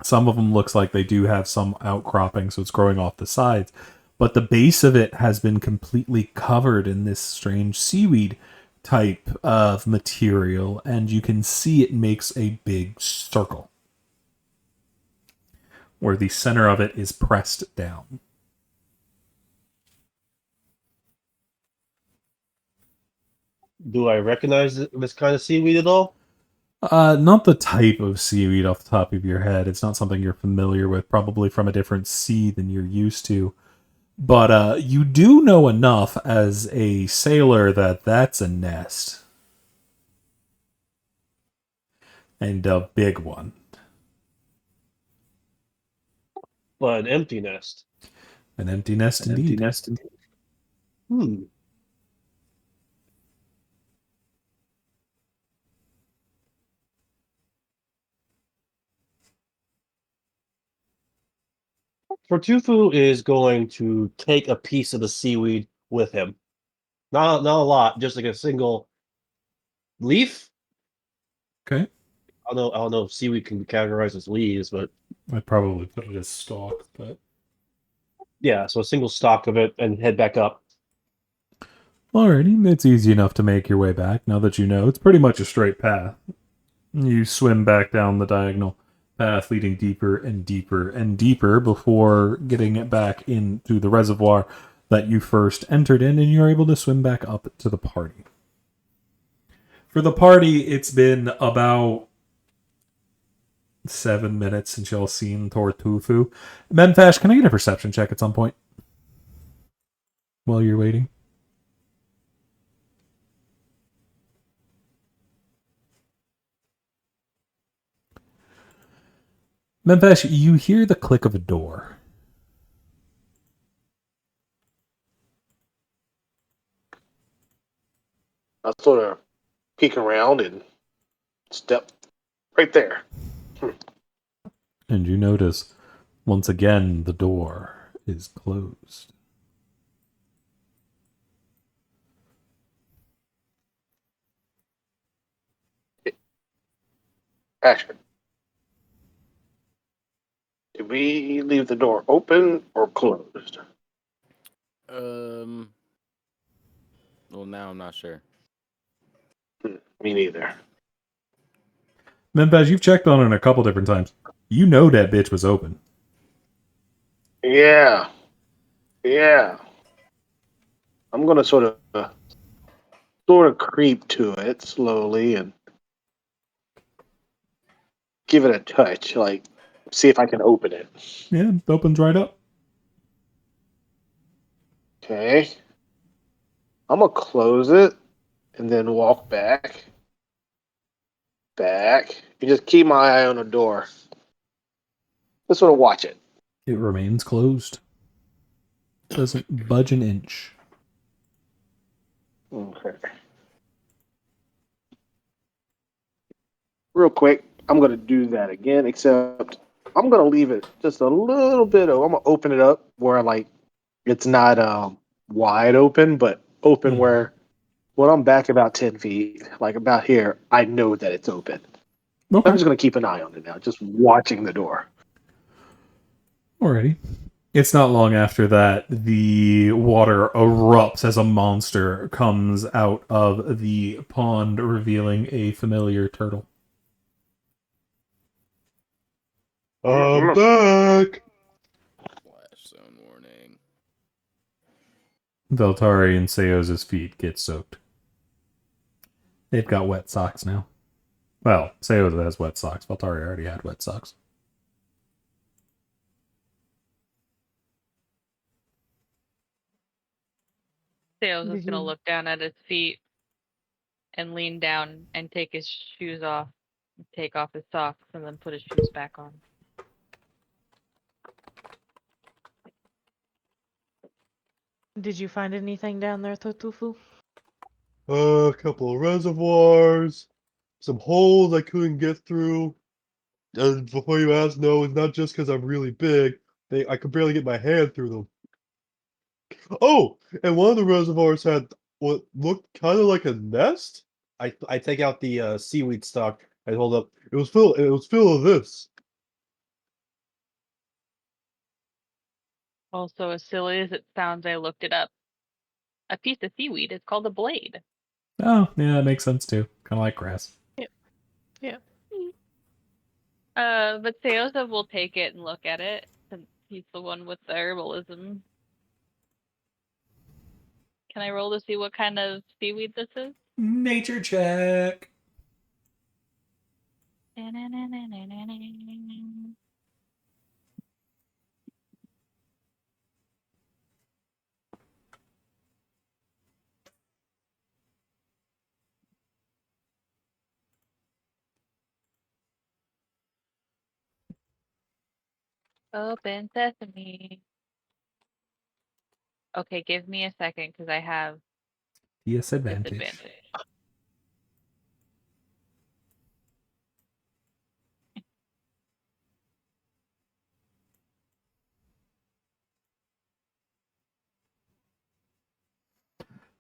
Some of them looks like they do have some outcropping, so it's growing off the sides. But the base of it has been completely covered in this strange seaweed type of material, and you can see it makes a big circle where the center of it is pressed down. Do I recognize this kind of seaweed at all? Not the type of seaweed off the top of your head. It's not something you're familiar with, probably from a different sea than you're used to. But you do know enough as a sailor that that's a nest. And a big one. But an empty nest. An empty nest indeed. Hmm. Fortufu is going to take a piece of the seaweed with him. Not a lot, just like a single leaf. Okay. I don't know if seaweed can be categorized as leaves, but I'd probably put it as stalk, but yeah, so a single stalk of it and head back up. alrighty, it's easy enough to make your way back. Now that you know, it's pretty much a straight path. You swim back down the diagonal path, leading deeper and deeper and deeper before getting it back into the reservoir that you first entered in, and you're able to swim back up to the party. For the party, it's been about 7 minutes since y'all seen Tortufu. Menfash, can I get a perception check at some point while you're waiting? Menfash, you hear the click of a door. I sort of peek around and step right there. And you notice, once again, the door is closed. Action. Did we leave the door open or closed? Well, now I'm not sure. Me neither. Menfash, you've checked on it a couple different times. You know that bitch was open. Yeah. Yeah. I'm gonna sort of creep to it slowly and give it a touch, like see if I can open it. Yeah, it opens right up. Okay. I'm gonna close it and then walk back. And just keep my eye on the door. Just sort of watch it. It remains closed. Doesn't budge an inch. Okay. Real quick, I'm gonna do that again, except I'm gonna leave it just a little bit of I'm gonna open it up where like it's not wide open, but open where when I'm back about 10 feet, like about here, I know that it's open. Okay. I'm just gonna keep an eye on it now, just watching the door. Alrighty. It's not long after that the water erupts as a monster comes out of the pond, revealing a familiar turtle. I'm back. Flash zone warning. Veltari and Seoz's feet get soaked. They've got wet socks now. Well, Seoz has wet socks. Veltari already had wet socks. Sales is Did gonna you look down at his feet and lean down and take his shoes off, take off his socks, and then put his shoes back on. did you find anything down there, Totufu? A couple of reservoirs, some holes I couldn't get through. And before you ask, no, it's not just because I'm really big. I could barely get my hand through them. Oh, and one of the reservoirs had what looked kind of like a nest. I take out the seaweed stock. I hold up. It was full. It was full of this. Also, as silly as it sounds, I looked it up. A piece of seaweed is called a blade. Oh, yeah, that makes sense too. Kind of like grass. Yeah. But Seosa will take it and look at it, since he's the one with the herbalism. Can I roll to see what kind of seaweed this is? Nature check. Open sesame. Okay, give me a second because I have Disadvantage. disadvantage.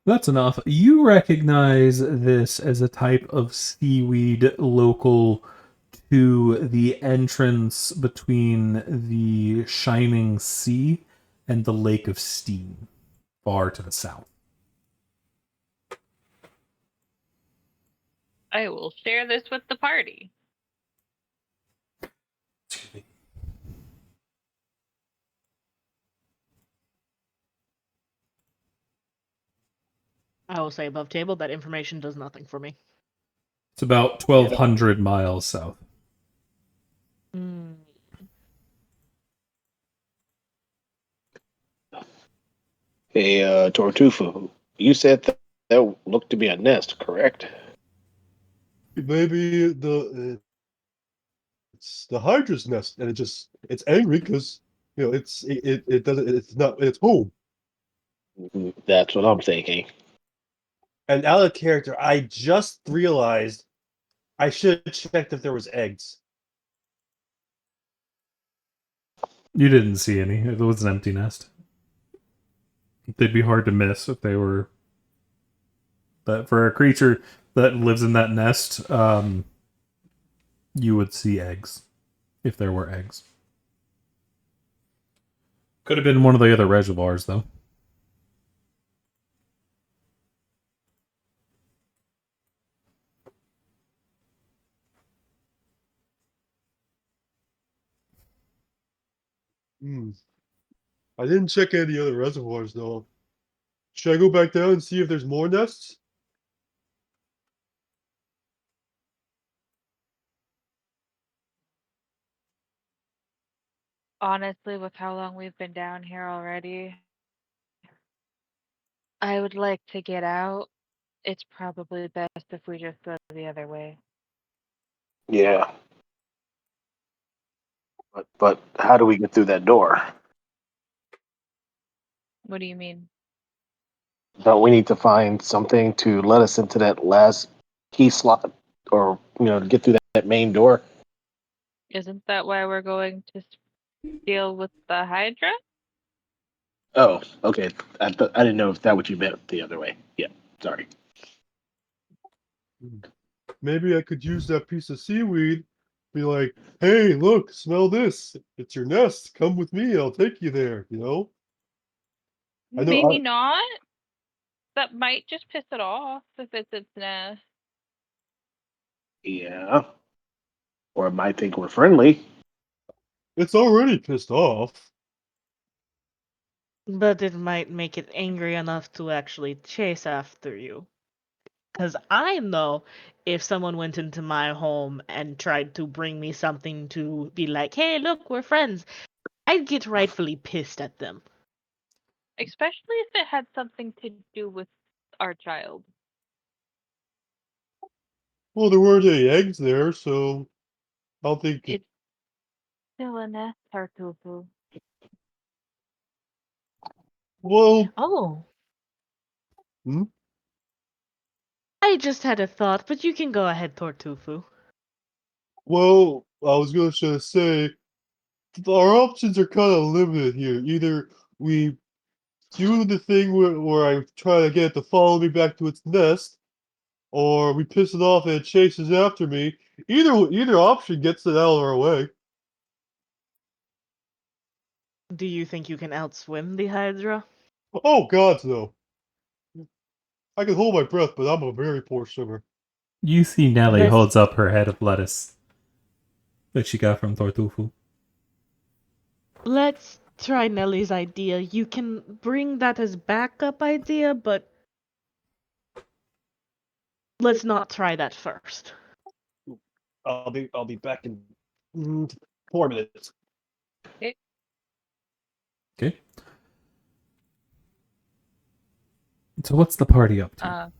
That's enough. You recognize this as a type of seaweed local to the entrance between the Shining Sea and the Lake of Steam, far to the south. I will share this with the party. Excuse me. I will say above table that information does nothing for me. It's about 1,200 miles south. Mm. Hey, Tortufu, you said that looked to be a nest, correct? Maybe it's the Hydra's nest, and it's angry because it doesn't it's not its home. That's what I'm thinking. And out of character, I just realized I should have checked if there was eggs. You didn't see any. It was an empty nest. They'd be hard to miss if they were. But for a creature that lives in that nest, you would see eggs if there were eggs. Could have been one of the other reservoirs, though. Hmm. I didn't check any other reservoirs though. Should I go back down and see if there's more nests? Honestly, with how long we've been down here already, I would like to get out. It's probably best if we just go the other way. Yeah. But how do we get through that door? What do you mean? Don't we need to find something to let us into that last key slot, or get through that main door? Isn't that why we're going to deal with the Hydra? Oh, okay. I didn't know if that what you meant the other way. Yeah, sorry. Maybe I could use that piece of seaweed. Be like, hey, look, smell this. It's your nest. Come with me. I'll take you there. I know. Maybe not. That might just piss it off if it's its nest. Yeah. Or it might think we're friendly. It's already pissed off. But it might make it angry enough to actually chase after you. Because I know if someone went into my home and tried to bring me something to be like, hey, look, we're friends, I'd get rightfully pissed at them. Especially if it had something to do with our child. Well, there weren't any eggs there, so I'll think. It's still a nest, Tartufu. Well, Oh. hmm? I just had a thought, but you can go ahead, Tortufu. Well, I was going to say our options are kind of limited here. Either we do the thing where I try to get it to follow me back to its nest, or we piss it off and it chases after me. Either option gets it out of our way. Do you think you can outswim the Hydra? Oh God, no! I can hold my breath, but I'm a very poor swimmer. You see Nellie Let's holds up her head of lettuce that she got from Tortufu. let's try Nellie's idea. You can bring that as backup idea, but let's not try that first. I'll be back in 4 minutes. Okay. So what's the party up to?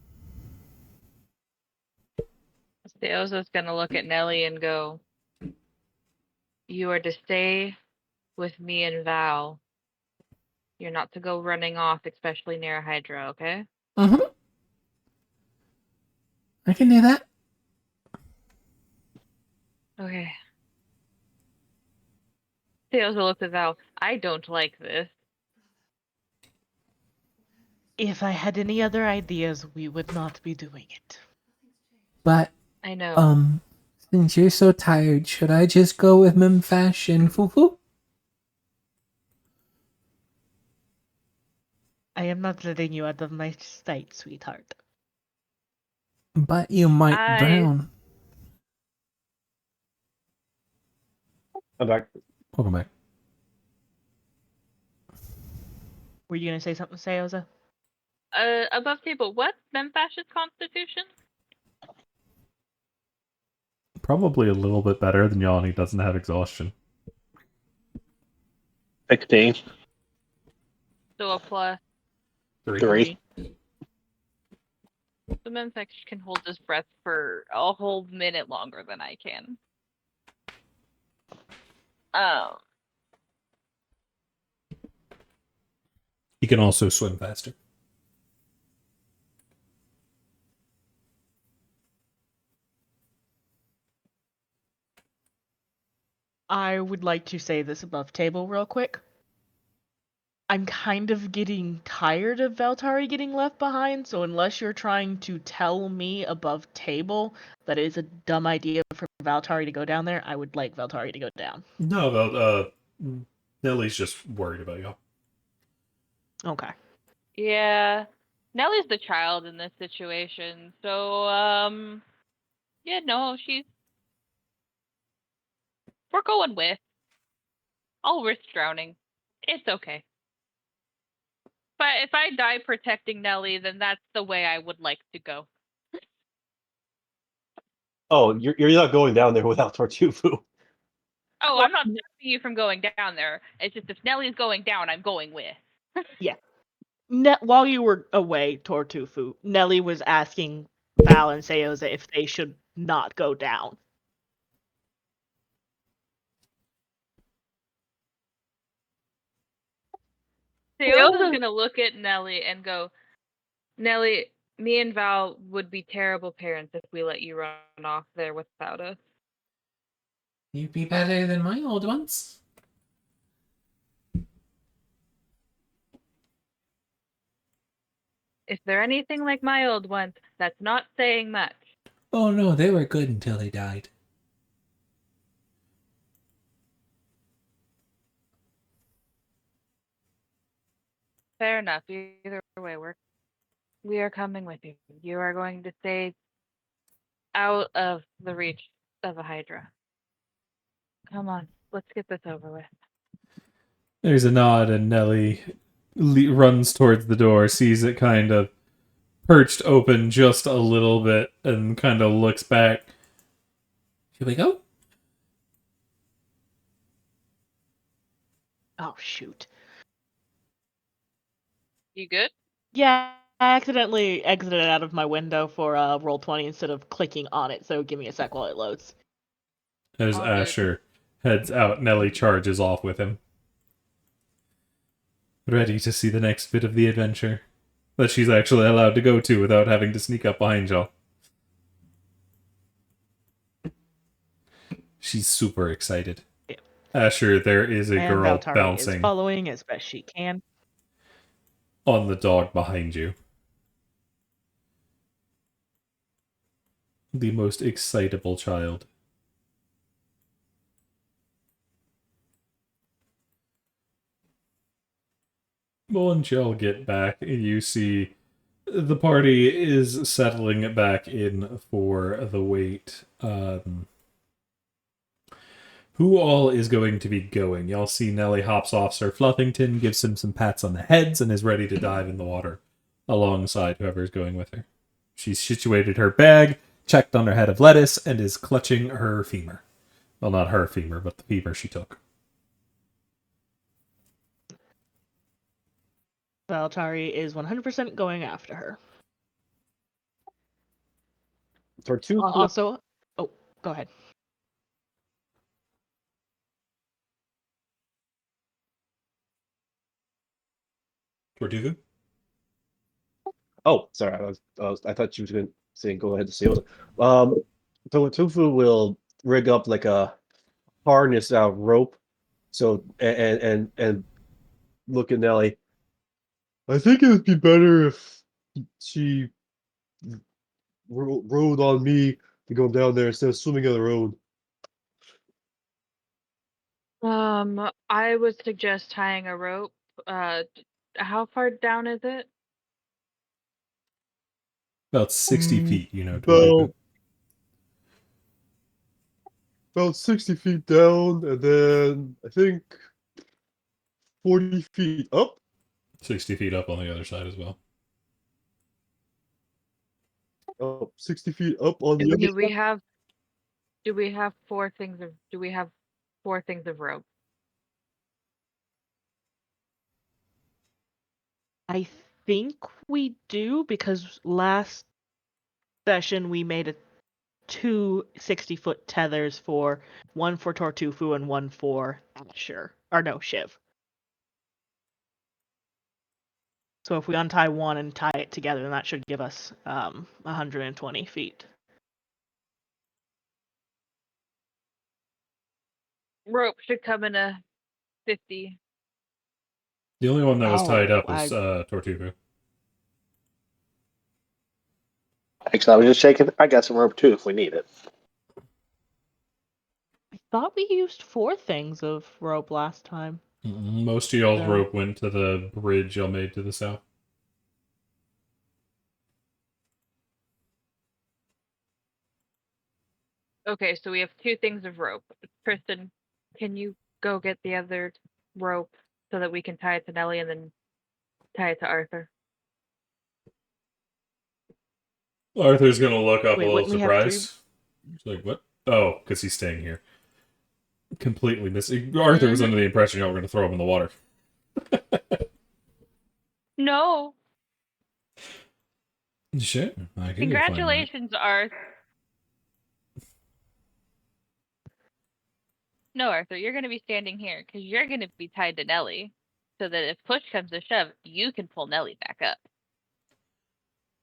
Steo's gonna look at Nelly and go, you are to stay with me and Val. You're not to go running off, especially near a Hydra, okay? Mm-hmm. I can do that. Okay. Steo's looks at Val. I don't like this. If I had any other ideas, we would not be doing it. But, I know. since you're so tired, should I just go with Memfash and Fufu? I am not letting you out of my sight, sweetheart. But you might I drown. I'm back. Welcome back. Were you gonna say something, Seoza? above table. What's Memphash's constitution? Probably a little bit better than y'all, and he doesn't have exhaustion. 16. So a plus. 3. So Memphash can hold his breath for a whole minute longer than I can. He can also swim faster. I would like to say this above table real quick. I'm kind of getting tired of Valtari getting left behind, so unless you're trying to tell me above table that it is a dumb idea for Valtari to go down there, I would like Valtari to go down. No, Nellie's just worried about y'all. Okay. Yeah. Nellie's the child in this situation, so yeah, no, we're going with. I'll risk drowning. It's okay. But if I die protecting Nellie, then that's the way I would like to go. Oh, you're not going down there without Tartufu. Oh, I'm not stopping you from going down there. It's just if Nellie's going down, I'm going with. While you were away, Tortufu, Nelly was asking Val and Seoza if they should not go down. Seoza's gonna look at Nellie and go, Nellie, me and Val would be terrible parents if we let you run off there without us. You'd be better than my old ones. If they're anything like my old ones, that's not saying much. Oh no, they were good until they died. Fair enough. Either way, we are coming with you. You are going to stay out of the reach of a Hydra. Come on, let's get this over with. There's a nod, and Nellie runs towards the door, sees it kind of perched open just a little bit, and kind of looks back. Should we go? Oh, shoot. You good? Yeah, I accidentally exited out of my window for Roll20 instead of clicking on it, so give me a sec while it loads. As All good. Asher heads out, Nellie charges off with him. Ready to see the next bit of the adventure that she's actually allowed to go to without having to sneak up behind y'all. She's super excited. Yeah. Asher, there is a And girl Valtari is bouncing following as best she can. on the dog behind you. The most excitable child. Once y'all get back, you see the party is settling back in for the wait. Who all is going to be going? Y'all see Nellie hops off Sir Fluffington, gives him some pats on the heads, and is ready to dive in the water alongside whoever's going with her. She's situated her bag, checked on her head of lettuce, and is clutching her femur. Well, not her femur, but the femur she took. Valtari is 100% going after her. Tartufu. Also, oh, go ahead. Tortuga? Oh, sorry. I thought you was going to say go ahead to say it. Tartufu will rig up like a harness out rope. So and look at Nelly. I think it would be better if she rode on me to go down there instead of swimming on her own. I would suggest tying a rope. How far down is it? About 60 feet, you know, About Tortuga. about 60 feet down, and then I think 40 feet up. 60 feet up on the other side as well. Oh, 60 feet up on the other Do we side. have do we have four things of rope? I think we do because last session we made two 60-foot tethers for one for Tortufu and one for Asher. Or no, Shiv. So if we untie one and tie it together, then that should give us 120 feet. Rope should come in a 50. The only one that was tied Oh, up was Tortuga. Actually, I was just shaking. I got some rope too if we need it. I thought we used 4 things of rope last time. Most of y'all's No. rope went to the bridge y'all made to the south. Okay, so we have 2 things of rope. Tristan, can you go get the other rope so that we can tie it to Nellie and then tie it to Arthur? Arthur's gonna look up a Wait, little wouldn't we have 3? surprised. He's like, what? Oh, because he's staying here. Completely missing. Arthur was under the impression y'all were gonna throw him in the water. No. Sure. I can go find that. Congratulations, Arthur. No, Arthur, you're going to be standing here because you're going to be tied to Nellie so that if push comes to shove, you can pull Nellie back up.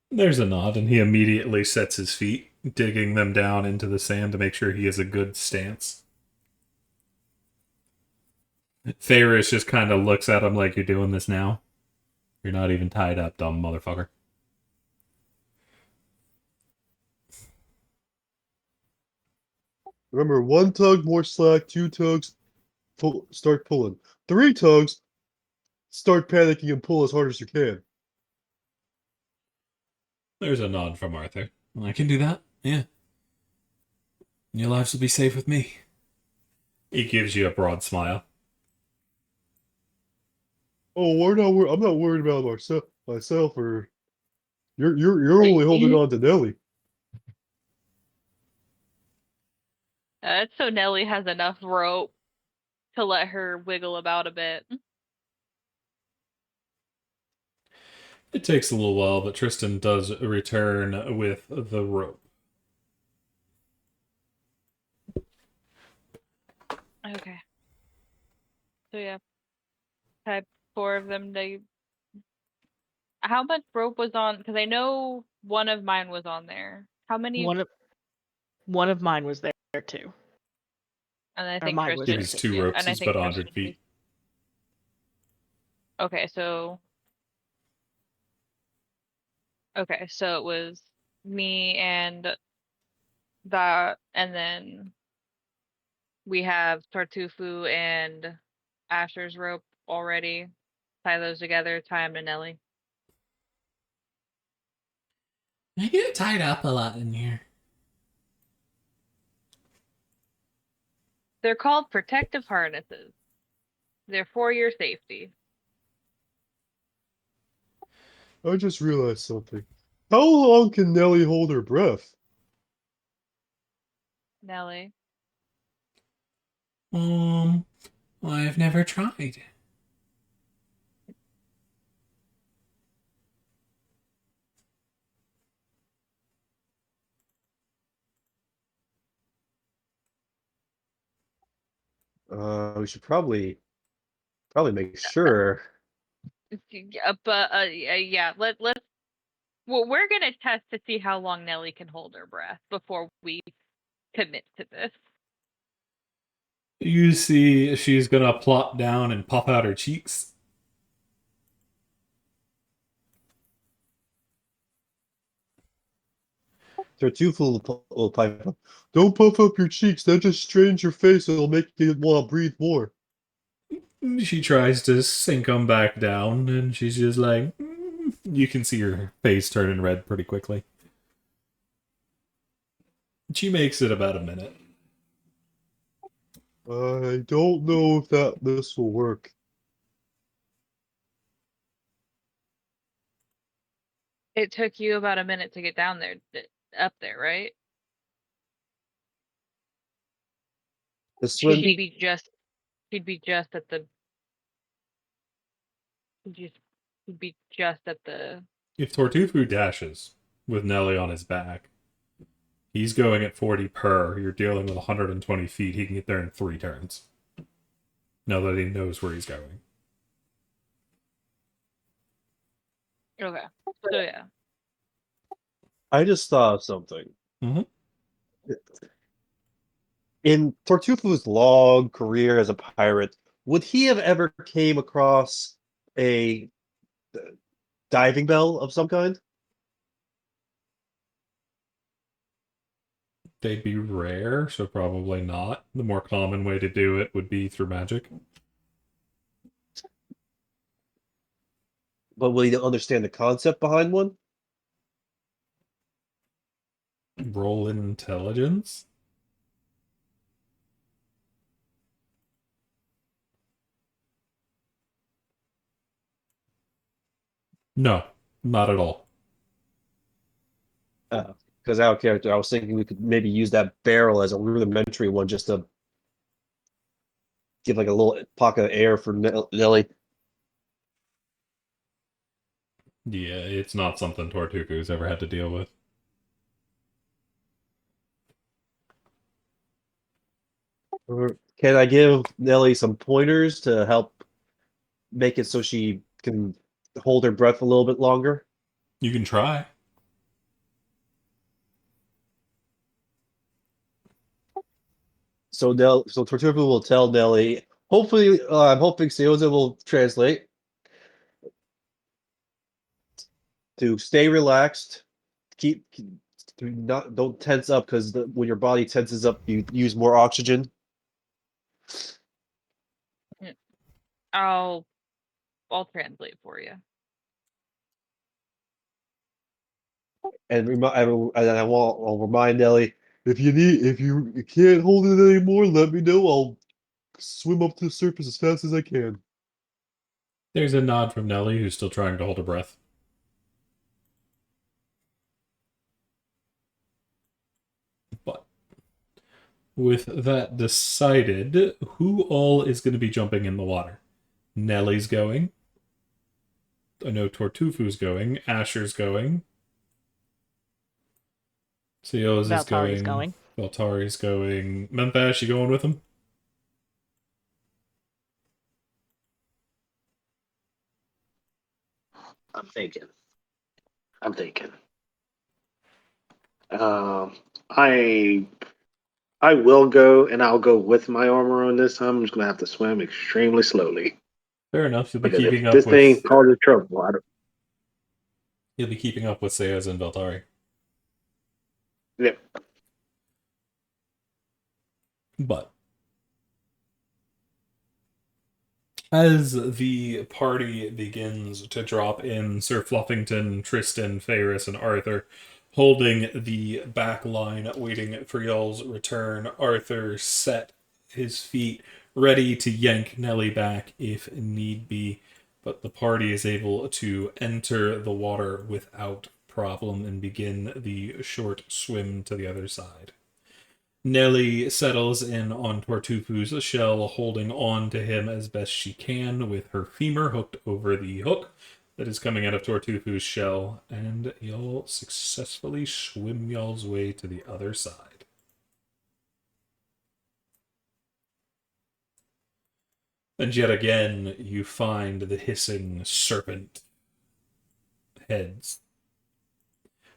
There's a nod, and he immediately sets his feet, digging them down into the sand to make sure he has a good stance. Ferris just kind of looks at him like, you're doing this now? You're not even tied up, dumb motherfucker. Remember, 1 tug, more slack, 2 tugs, start pulling. 3 tugs, start panicking and pull as hard as you can. There's a nod from Arthur. I can do that, yeah. Your lives will be safe with me. He gives you a broad smile. Oh, I'm not worried about myself or you're only holding on to Nelly. That's so Nellie has enough rope to let her wiggle about a bit. It takes a little while, but Tristan does return with the rope. Okay. So yeah, type 4 of them. How much rope was on? Because I know one of mine was on there. How many? One of mine was there too. And I Or think mine was Tristan. there These too. 2 Yeah. ropes And I is think about 100 Tristan. feet. Okay, so it was me and that, and then we have Tartufu and Asher's rope already. Tie those together, tie them to Nelly. I get tied up a lot in here. They're called protective harnesses. They're for your safety. I just realized something. How long can Nelly hold her breath? Nelly. I've never tried. We should probably make sure. Yeah, but yeah, let's. Well, we're gonna test to see how long Nelly can hold her breath before we commit to this. You see she's gonna plop down and pop out her cheeks. Tartuffe will pipe up. Don't puff up your cheeks. That just strains your face. It'll make you want to breathe more. She tries to sink him back down, and she's just like, "Mm." You can see her face turning red pretty quickly. She makes it about a minute. I don't know if this will work. It took you about a minute to get down there, up there, right? The swim. She'd be just at the. She'd be just at the. If Tortufu dashes with Nelly on his back, he's going at 40 per. You're dealing with 120 feet. He can get there in 3 turns. Now that he knows where he's going. Okay. So yeah. I just thought of something. Mhm. In Tortufu's long career as a pirate, would he have ever came across a diving bell of some kind? They'd be rare, so probably not. The more common way to do it would be through magic. But will he understand the concept behind one? Roll intelligence. No, not at all. Because out of character, I was thinking we could maybe use that barrel as a rudimentary one just to give like a little pocket of air for Nelly. Yeah, it's not something Tortuku's ever had to deal with. Or can I give Nelly some pointers to help make it so she can hold her breath a little bit longer? You can try. So Tortuga will tell Nelly. Hopefully, I'm hoping Seoza will translate to stay relaxed, keep don't tense up because when your body tenses up, you use more oxygen. I'll translate for you. And I'll remind Nelly if you can't hold it anymore, let me know. I'll swim up to the surface as fast as I can. There's a nod from Nelly, who's still trying to hold her breath. But with that decided, who all is going to be jumping in the water? Nelly's going. I know Tortufu's going. Asher's going. Seo's is Valtari's going. going. Valtari's going. Memphis, you going with him? I'm thinking. I will go, and I'll go with my armor on this time. I'm just gonna have to swim extremely slowly Fair enough. You'll be because keeping if up this thing with. causes trouble, I don't. You'll be keeping up with Seo's and Valtari. Yeah. But as the party begins to drop in, Sir Fluffington, Tristan, Ferris, and Arthur holding the back line, waiting for y'all's return. Arthur set his feet, ready to yank Nelly back if need be, but the party is able to enter the water without problem and begin the short swim to the other side. Nelly settles in on Tortufu's shell, holding on to him as best she can with her femur hooked over the hook that is coming out of Tortufu's shell, and y'all successfully swim y'all's way to the other side. And yet again, you find the hissing serpent heads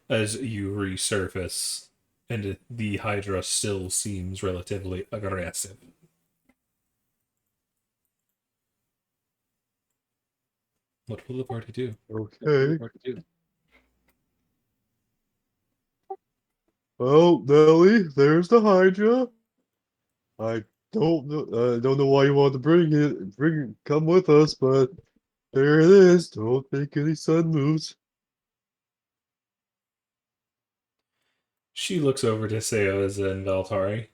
as you resurface, and the Hydra still seems relatively aggressive. What will the party do? Okay. Well, Nelly, there's the Hydra. I don't know why you want to come with us, but there it is. Don't make any sudden moves. She looks over to Seoz and Valtari.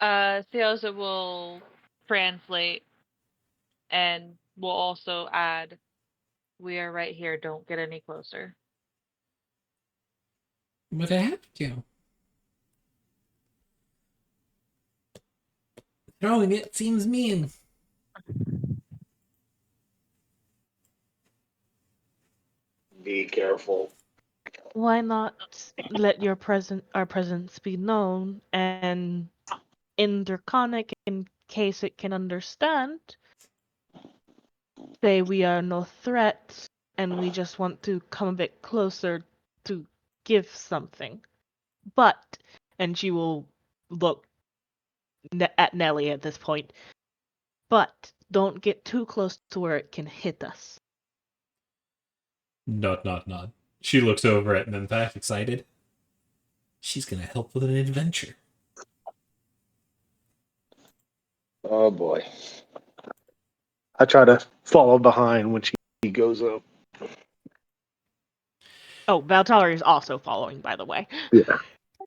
Seoza will translate and will also add, "We are right here. Don't get any closer." But I have to. Throwing it seems mean. Be careful. Why not let our presence be known, and in Draconic, in case it can understand, say we are no threat and we just want to come a bit closer to give something. But, and she will look at Nelly at this point, but don't get too close to where it can hit us. Nod. She looks over at Memphis, excited. She's gonna help with an adventure. Oh boy. I try to follow behind when she goes up. Oh, Valtari is also following, by the way. Yeah.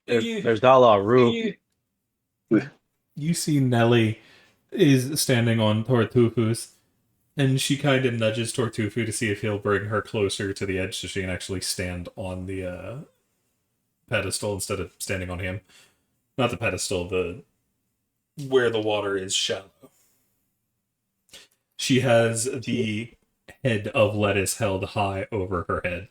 There's not a lot of room. You see Nelly is standing on Tortufu's, and she kind of nudges Tortufu to see if he'll bring her closer to the edge so she can actually stand on the pedestal instead of standing on him. Not the pedestal, the where the water is shallow. She has the head of lettuce held high over her head.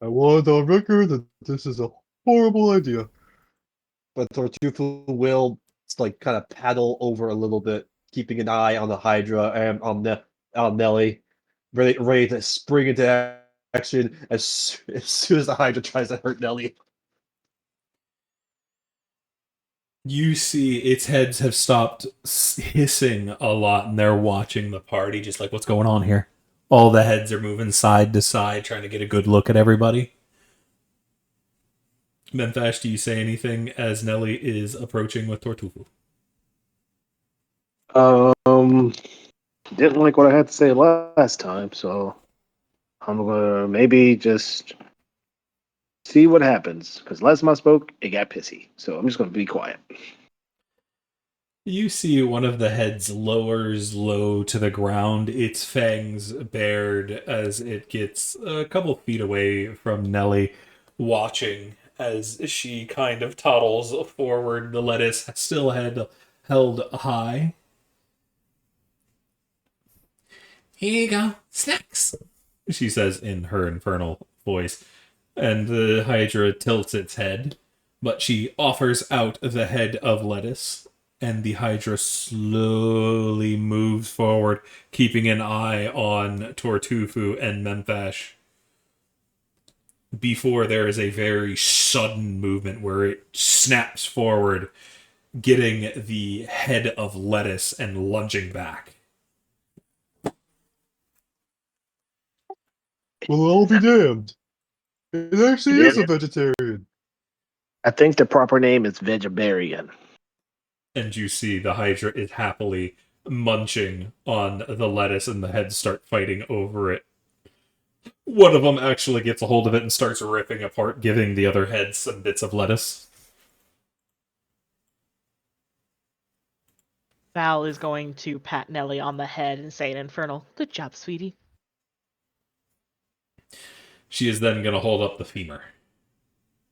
I want on record that this is a horrible idea. But Tortufu will like kind of paddle over a little bit, keeping an eye on the Hydra and on Nelly, ready to spring into action as soon as the Hydra tries to hurt Nelly. You see its heads have stopped hissing a lot, and they're watching the party, just like, what's going on here? All the heads are moving side to side, trying to get a good look at everybody. Memphis, do you say anything as Nelly is approaching with Tortufu? Didn't like what I had to say last time, so I'm gonna maybe just see what happens. Because last time I spoke, it got pissy. So I'm just gonna be quiet. You see one of the heads lowers low to the ground, its fangs bared as it gets a couple feet away from Nelly, watching as she kind of toddles forward, the lettuce still held high. Here you go. Snacks. She says in her infernal voice, and the Hydra tilts its head, but she offers out the head of lettuce, and the Hydra slowly moves forward, keeping an eye on Tortufu and Memphis, before there is a very sudden movement where it snaps forward, getting the head of lettuce and lunging back. Well, I'll be damned. It actually is a vegetarian. I think the proper name is vegetarian. And you see the Hydra is happily munching on the lettuce, and the heads start fighting over it. One of them actually gets a hold of it and starts ripping apart, giving the other head some bits of lettuce. Val is going to pat Nelly on the head and say an infernal, "Good job, sweetie." She is then going to hold up the femur.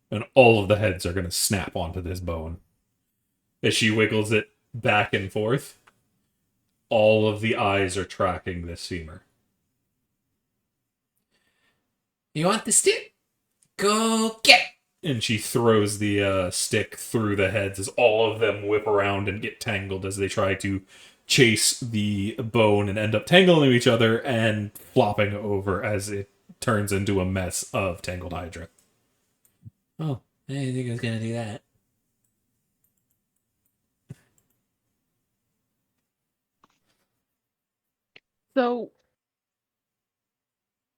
And all of the heads are going to snap onto this bone. As she wiggles it back and forth, all of the eyes are tracking this femur. You want the stick? Go get it. And she throws the stick through the heads as all of them whip around and get tangled as they try to chase the bone and end up tangling each other and flopping over as it turns into a mess of tangled Hydra. Oh, I didn't think I was gonna do that. So,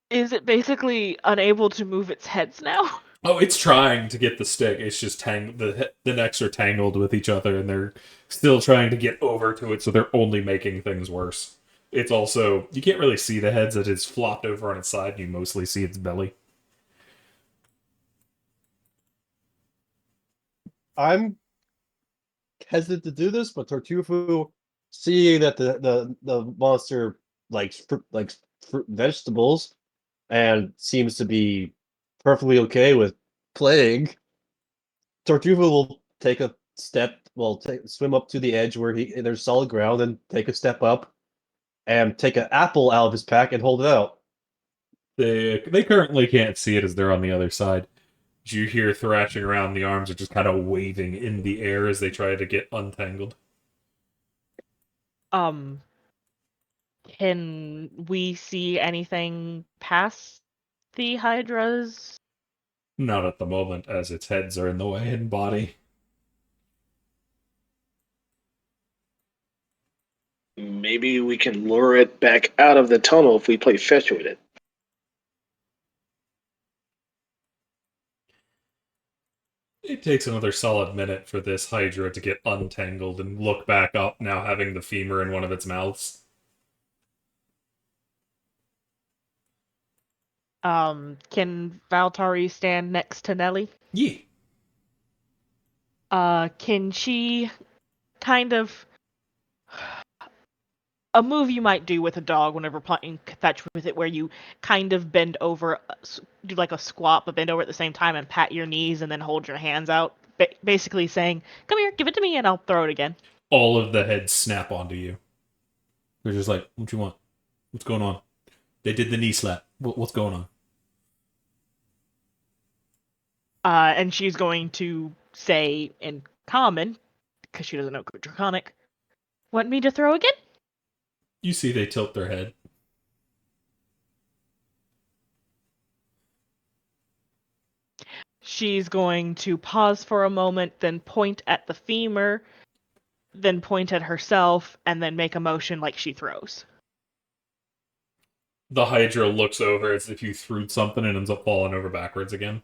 is it basically unable to move its heads now? Oh, it's trying to get the stick. It's just the necks are tangled with each other, and they're still trying to get over to it. So they're only making things worse. It's also you can't really see the heads as it's flopped over on its side. You mostly see its belly. I'm hesitant to do this, but Tartufo, seeing that the monster likes fruit vegetables and seems to be perfectly okay with playing, Tartufo will take a step, swim up to the edge where there's solid ground, and take a step up and take an apple out of his pack and hold it out. They currently can't see it as they're on the other side. You hear thrashing around. The arms are just kind of waving in the air as they try to get untangled. Can we see anything past the Hydra's? Not at the moment, as its heads are in the way and body. Maybe we can lure it back out of the tunnel if we play fetch with it. It takes another solid minute for this Hydra to get untangled and look back up, now having the femur in one of its mouths. Can Valtari stand next to Nelly? Yeah. Can she kind of a move you might do with a dog whenever playing fetch with it, where you kind of bend over, do like a squat, but bend over at the same time and pat your knees and then hold your hands out, basically saying, "Come here, give it to me, and I'll throw it again." All of the heads snap onto you. They're just like, what you want? What's going on? They did the knee slap. What's going on? And she's going to say in common, because she doesn't know Draconic, "Want me to throw again?" You see they tilt their head. She's going to pause for a moment, then point at the femur, then point at herself, and then make a motion like she throws. The Hydra looks over as if you threw something and ends up falling over backwards again.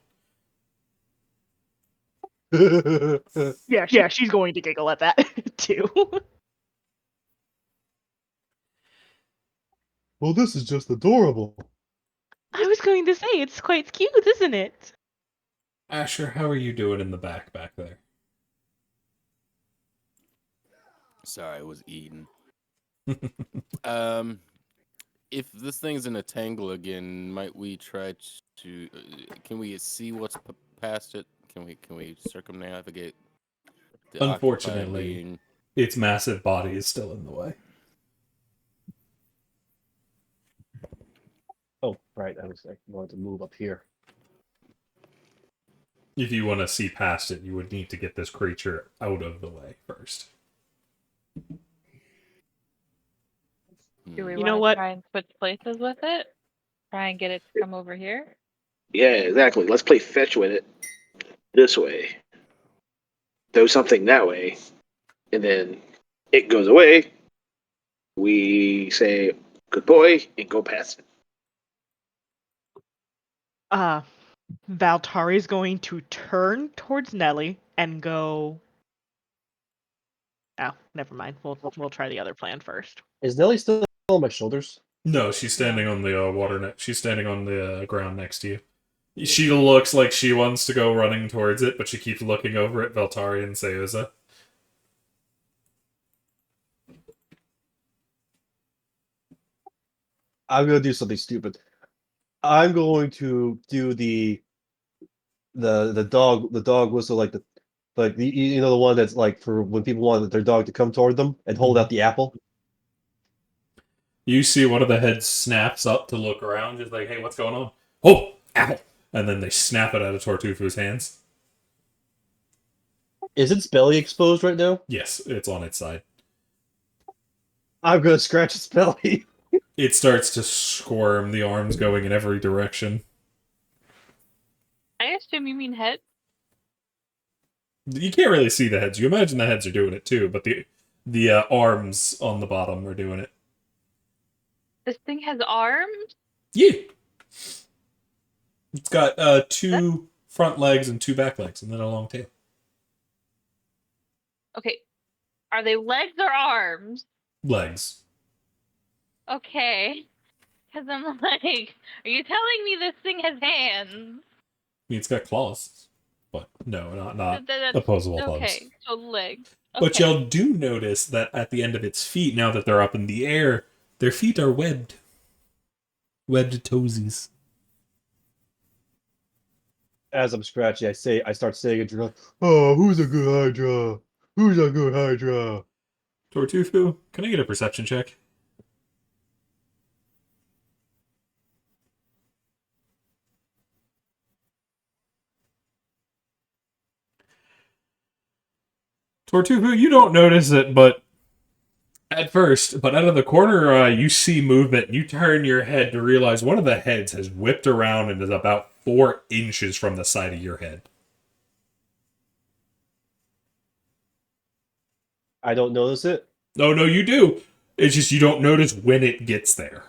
Yeah, she's going to giggle at that, too. Well, this is just adorable. I was going to say, it's quite cute, isn't it? Asher, how are you doing in the back there? Sorry, I was eating. If this thing's in a tangle again, might we try to? Can we see what's past it? Can we circumnavigate? The occupied Unfortunately, being? its massive body is still in the way. Oh, right. I wanted to move up here. If you want to see past it, you would need to get this creature out of the way first. Do we You want know to what? try and switch places with it? Try and get it to come over here? Yeah, exactly. Let's play fetch with it this way. Throw something that way, and then it goes away. We say good boy and go past it. Valtari's going to turn towards Nelly and go... Oh, never mind. We'll try the other plan first. Is Nelly still on my shoulders? No, she's standing on the water net. She's standing on the ground next to you. She looks like she wants to go running towards it, but she keeps looking over at Valtari and Seuza. I'm gonna do something stupid. I'm going to do the dog whistle, like the one that's like for when people want their dog to come toward them and hold out the apple. You see one of the heads snaps up to look around, just like, hey, what's going on? Oh, apple! And then they snap it out of Tortufu's hands. Is its belly exposed right now? Yes, it's on its side. I'm gonna scratch its belly. It starts to squirm, the arms going in every direction. I assume you mean head? You can't really see the heads. You imagine the heads are doing it too, but the arms on the bottom are doing it. This thing has arms? Yeah. It's got 2 front legs and 2 back legs, and then a long tail. Okay. Are they legs or arms? Legs. Okay. Because I'm like, are you telling me this thing has hands? I mean, it's got claws, but no, not That's opposable thumbs. okay. So legs. But Okay. y'all do notice that at the end of its feet, now that they're up in the air, their feet are webbed. Webbed toesies. As I'm scratching, I start saying it. Like, oh, who's a good Hydra? Who's a good Hydra? Tortufu, can I get a perception check? Tortufu, you don't notice it, but at first, but out of the corner, you see movement. You turn your head to realize one of the heads has whipped around and is about 4 inches from the side of your head. I don't notice it. No, you do. It's just you don't notice when it gets there.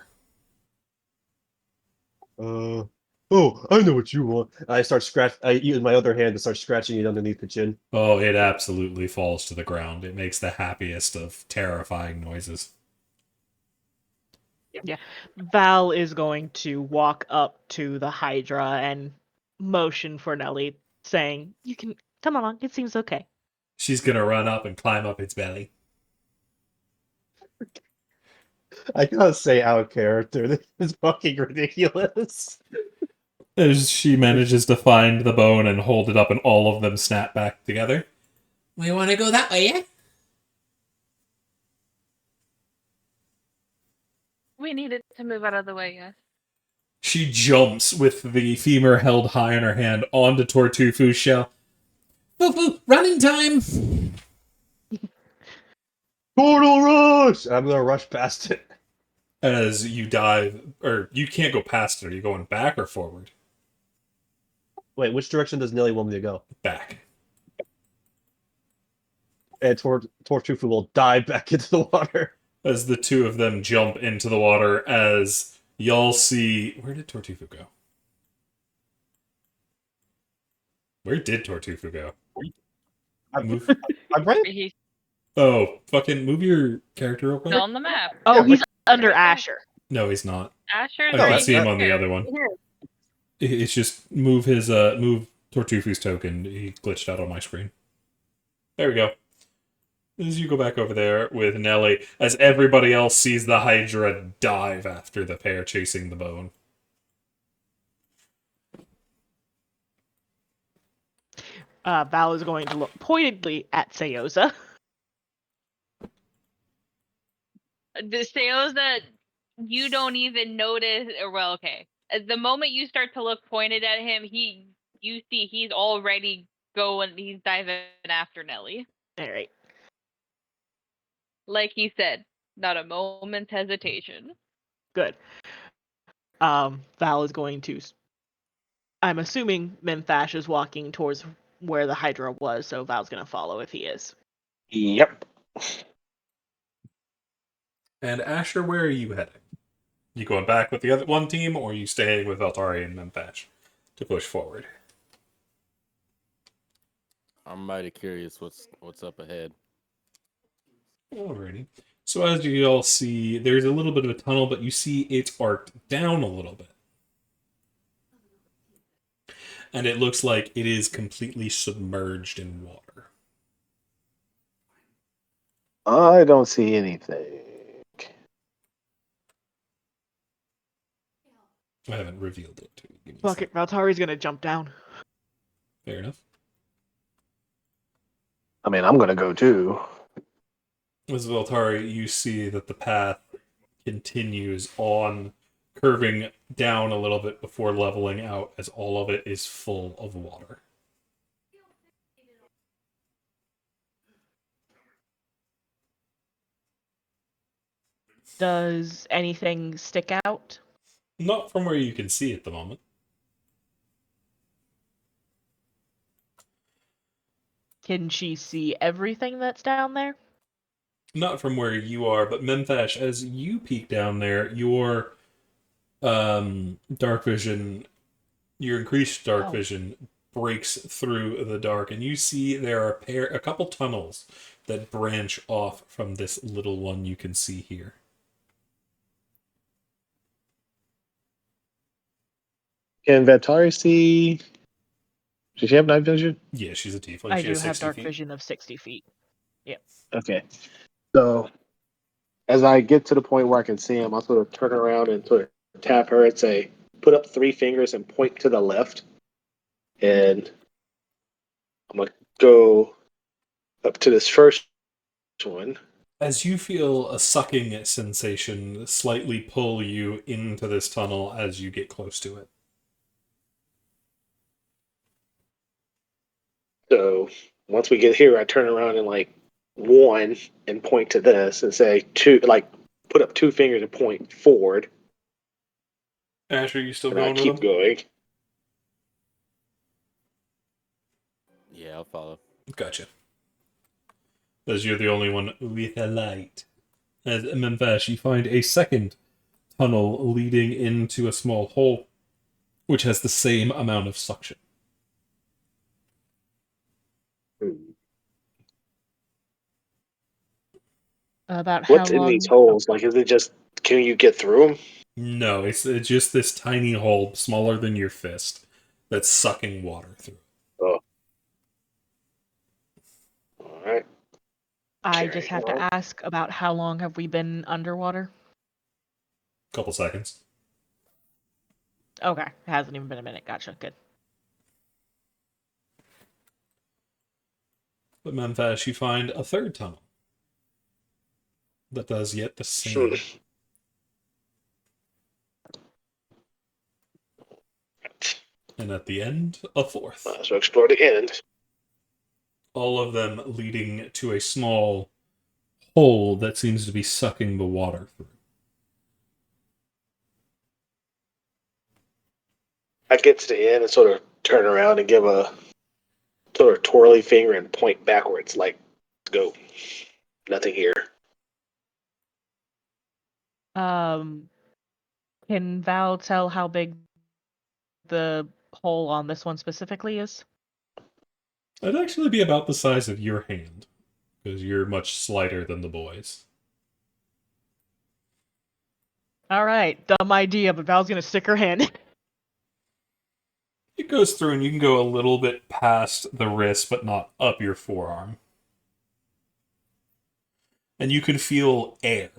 Oh, I know what you want. I start I use my other hand to start scratching it underneath the chin. Oh, it absolutely falls to the ground. It makes the happiest of terrifying noises. Val is going to walk up to the Hydra and motion for Nelly, saying, "You can come along. It seems okay." She's gonna run up and climb up its belly. I gotta say, out of character. This is fucking ridiculous. As she manages to find the bone and hold it up, and all of them snap back together. We want to go that way, yeah? We needed to move out of the way, yes. She jumps with the femur held high in her hand onto Tortufu's shell. Foo-foo, running time! Total rush! I'm gonna rush past it. As you dive, or you can't go past it. Are you going back or forward? Wait, which direction does Nelly want me to go? Back. And Tortufu will dive back into the water. As the 2 of them jump into the water, as y'all see... Where did Tortufu go? Where did Tortufu go? Move. I'm right. He's Oh, fucking move your character real quick. on the map. Oh, Yeah, he's under right there. Asher. No, he's not. Asher's I No, can right see him here. on the other one. It's just move his move Tortufu's token. He glitched out on my screen. There we go. As you go back over there with Nelly, as everybody else sees the Hydra dive after the pair chasing the bone. Val is going to look pointedly at Seoza. The sales that you don't even notice, or well, okay. At the moment you start to look pointed at him, you see he's already going, he's diving after Nelly. All right. Like he said, not a moment's hesitation. Good. Val is going to. I'm assuming Memphash is walking towards where the Hydra was, so Val's going to follow if he is. Yep. And Asher, where are you heading? You going back with the other one team, or are you staying with Altari and Memphash to push forward? I'm mighty curious what's up ahead. Alrighty. So as you all see, there's a little bit of a tunnel, but you see it's arced down a little bit. And it looks like it is completely submerged in water. I don't see anything. I haven't revealed it to you. Give me a Fuck it, Valtari's going to jump down. Fair enough. I mean, I'm gonna go too. As Valtari, you see that the path continues on, curving down a little bit before leveling out, as all of it is full of water. Does anything stick out? Not from where you can see at the moment. Can she see everything that's down there? not from where you are, but Memphash, as you peek down there, your dark vision, your increased dark vision breaks through the dark, and you see there are a couple tunnels that branch off from this little one you can see here. Can Vatari see? Does she have night vision? Yeah, she's a tiefling. I She do has have 60 dark feet. vision of 60 feet. Okay. So as I get to the point where I can see him, I'll sort of turn around and sort of tap her and say, "Put up 3 fingers and point to the left." And I'm gonna go up to this first one. As you feel a sucking sensation slightly pull you into this tunnel as you get close to it. So once we get here, I turn around and like 1 and point to this and say 2, like put up 2 fingers and point forward. Ash, are you still And I going with keep him? going. Yeah, I'll follow. Gotcha. As you're the only one with a light. As Memphash, you find a second tunnel leading into a small hole, which has the same amount of suction. About how What's in these long? holes? Like, is it just, can you get through them? No, it's just this tiny hole, smaller than your fist, that's sucking water through. Oh. All right. I just have on. to ask about how long have we been underwater? Couple seconds. Okay, it hasn't even been a minute. Gotcha. Good. But Memphash, you find a third tunnel that does yet the same. And at the end, a fourth. Might as well explore the end. All of them leading to a small hole that seems to be sucking the water through. I get to the end and sort of turn around and give a sort of twirly finger and point backwards, like, go. Nothing here. Can Val tell how big the hole on this one specifically is? It'd actually be about the size of your hand, because you're much slighter than the boys. All right, dumb idea, but Val's gonna stick her hand. It goes through, and you can go a little bit past the wrist, but not up your forearm. And you can feel air.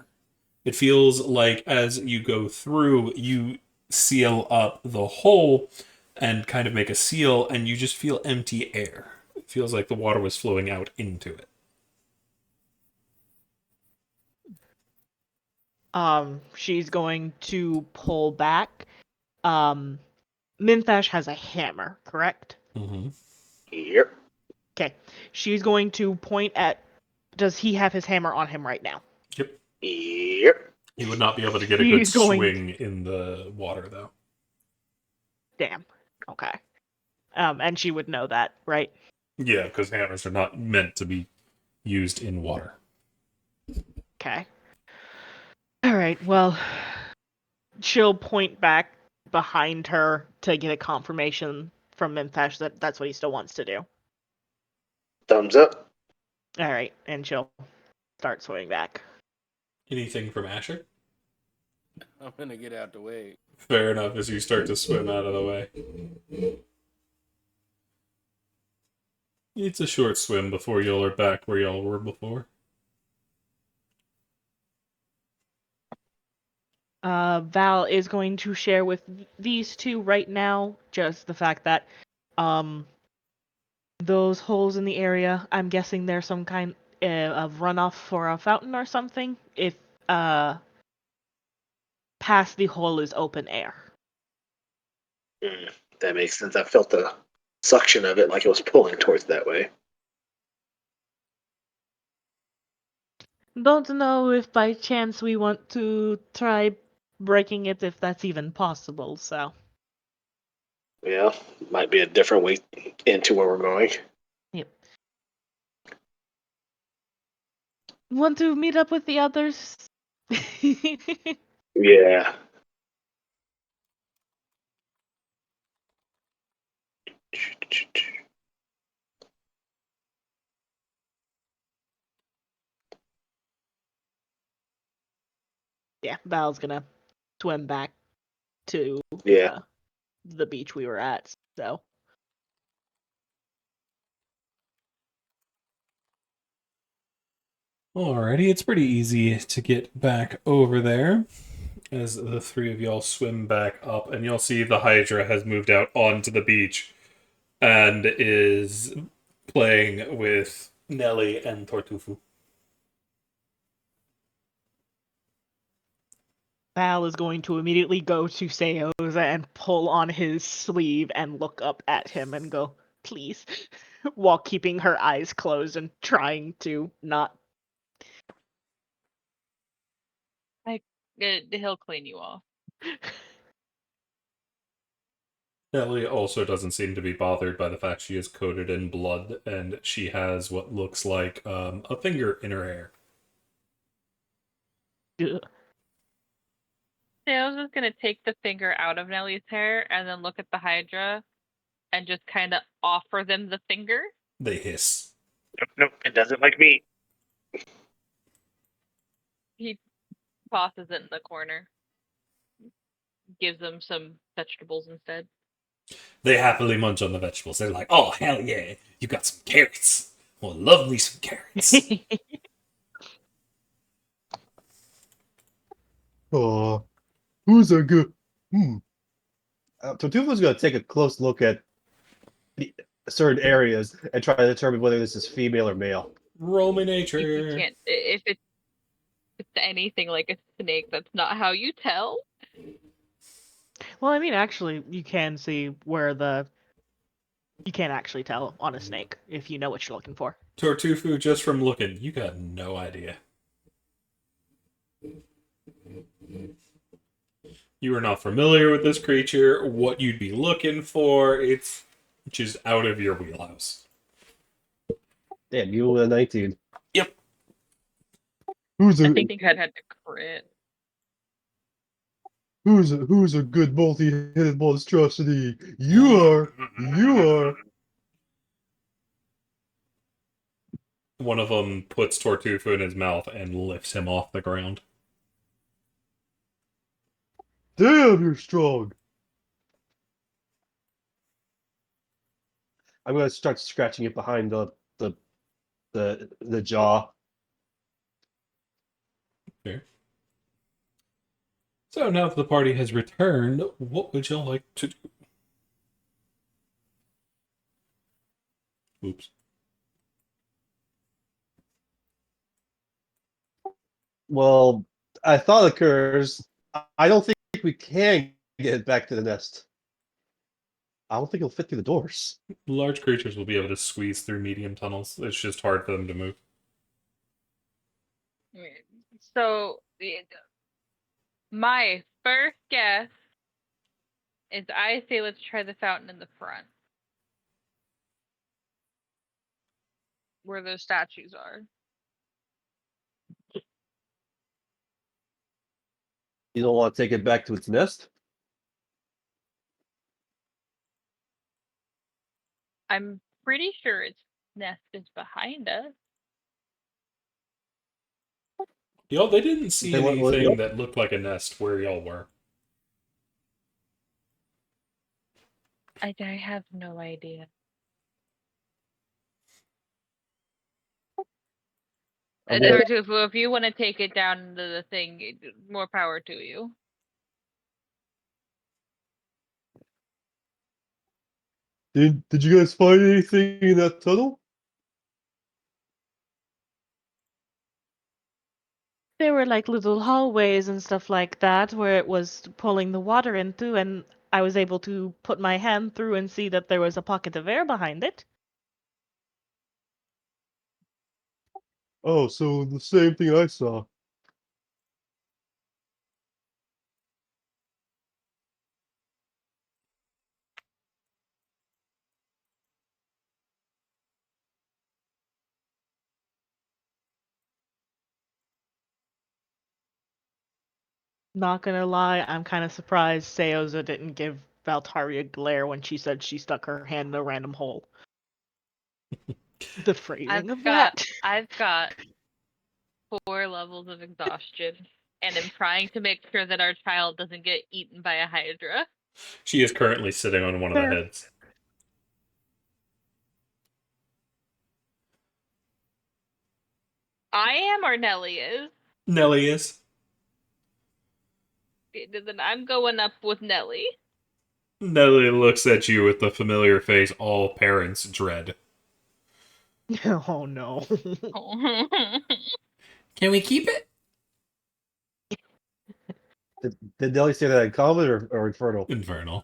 It feels like as you go through, you seal up the hole and kind of make a seal, and you just feel empty air. It feels like the water was flowing out into it. She's going to pull back. Minthash has a hammer, correct? Mm-hmm. Yep. Okay. She's going to point at. Does he have his hammer on him right now? Yep. Yep. He would not be able to get a good He's going- swing in the water, though. Damn. Okay. And she would know that, right? Yeah, because hammers are not meant to be used in water. Okay. All right. Well, she'll point back behind her to get a confirmation from Minthash that that's what he still wants to do. Thumbs up. All right, and she'll start swimming back. Anything from Asher? I'm gonna get out the way. Fair enough, as you start to swim out of the way. It's a short swim before y'all are back where y'all were before. Val is going to share with these two right now just the fact that those holes in the area, I'm guessing there's some kind of runoff for a fountain or something. If past the hole is open air. That makes sense. I felt the suction of it like it was pulling towards that way. Don't know if by chance we want to try breaking it if that's even possible, so. Yeah, might be a different way into where we're going. Yep. Want to meet up with the others? Yeah. Yeah, Val's gonna swim back to Yeah. the beach we were at. So Alrighty, it's pretty easy to get back over there as the three of y'all swim back up, and you'll see the Hydra has moved out onto the beach and is playing with Nelly and Tortufu. Val is going to immediately go to Seoza and pull on his sleeve and look up at him and go, please, while keeping her eyes closed and trying to not. He'll clean you off. Nelly also doesn't seem to be bothered by the fact she is coated in blood and she has what looks like a finger in her hair. Ugh. Yeah, I was just gonna take the finger out of Nellie's hair and then look at the Hydra and just kind of offer them the finger. They hiss. Nope, it doesn't like me. He tosses it in the corner. Gives them some vegetables instead. They happily munch on the vegetables. They're like, oh, hell yeah, you got some carrots. Well, love me some carrots. Oh, who's a good? Tortufo's going to take a close look at certain areas and try to determine whether this is female or male. Roman If you nature. can't, if it's anything like a snake, that's not how you tell. Well, I mean, actually, you can see where you can't actually tell on a snake if you know what you're looking for. Tortufu, just from looking, you got no idea. You are not familiar with this creature, what you'd be looking for, it's just out of your wheelhouse. Damn, you were 19. Yep. Who's I a think you had to crit. who's a good multi-headed monstrosity? You are. You are. One of them puts Tortufu in his mouth and lifts him off the ground. Damn, you're strong. I'm gonna start scratching it behind the jaw. Fair. So now that the party has returned, what would y'all like to do? Oops. Well, I thought occurs. I don't think we can get back to the nest. I don't think it'll fit through the doors. Large creatures will be able to squeeze through medium tunnels. It's just hard for them to move. So, my first guess is I say let's try the fountain in the front. Where those statues are. You don't want to take it back to its nest? I'm pretty sure its nest is behind us. Y'all, they didn't see Then what- anything that looked like a nest where y'all were. I have no idea. I'm gonna- Tartufo, if you want to take it down into the thing, more power to you. Did you guys find anything in that tunnel? There were like little hallways and stuff like that where it was pulling the water into, and I was able to put my hand through and see that there was a pocket of air behind it. Oh, so the same thing I saw. Not gonna lie, I'm kind of surprised Seoza didn't give Valtari a glare when she said she stuck her hand in a random hole. The phrasing of that. I've got 4 levels of exhaustion, and am trying to make sure that our child doesn't get eaten by a hydra. She is currently sitting on one of the Fair. heads. I am, or Nelly is. Nelly is. Then I'm going up with Nelly. Nelly looks at you with the familiar face all parents dread. Oh no. Can we keep it? Did Nelly say that in common or infernal? Infernal.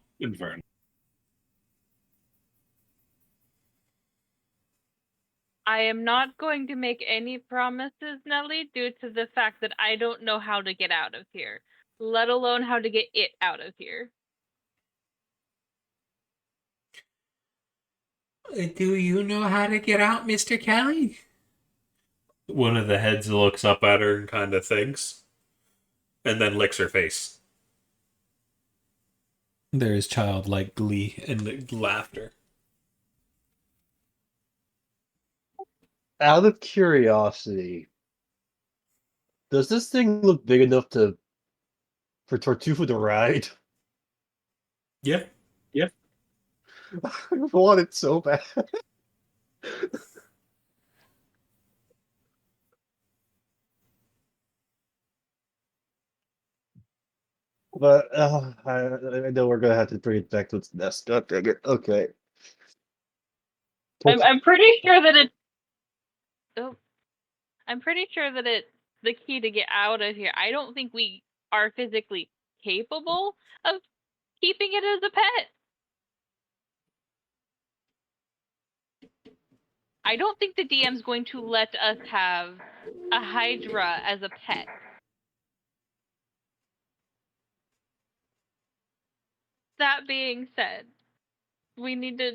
I am not going to make any promises, Nelly, due to the fact that I don't know how to get out of here, let alone how to get it out of here. Do you know how to get out, Mr. Kelly? One of the heads looks up at her and kind of thinks, and then licks her face. There is childlike glee and laughter. Out of curiosity, does this thing look big enough for Tortufa to ride? Yeah. I want it so bad. But I know we're gonna have to bring it back to its nest. God dang it. Okay. I'm pretty sure that it. Oh, I'm pretty sure that it's the key to get out of here. I don't think we are physically capable of keeping it as a pet. I don't think the DM's going to let us have a hydra as a pet. That being said, we need to.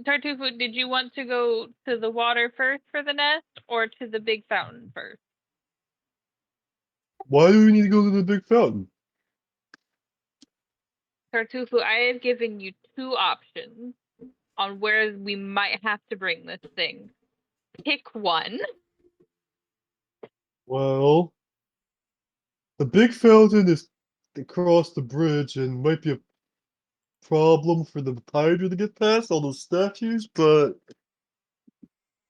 Tartufo, did you want to go to the water first for the nest, or to the big fountain first? Why do we need to go to the big fountain? Tartufo, I have given you 2 options on where we might have to bring this thing. Pick one. Well, the big fountain is across the bridge and might be a problem for the Hydra to get past all those statues, but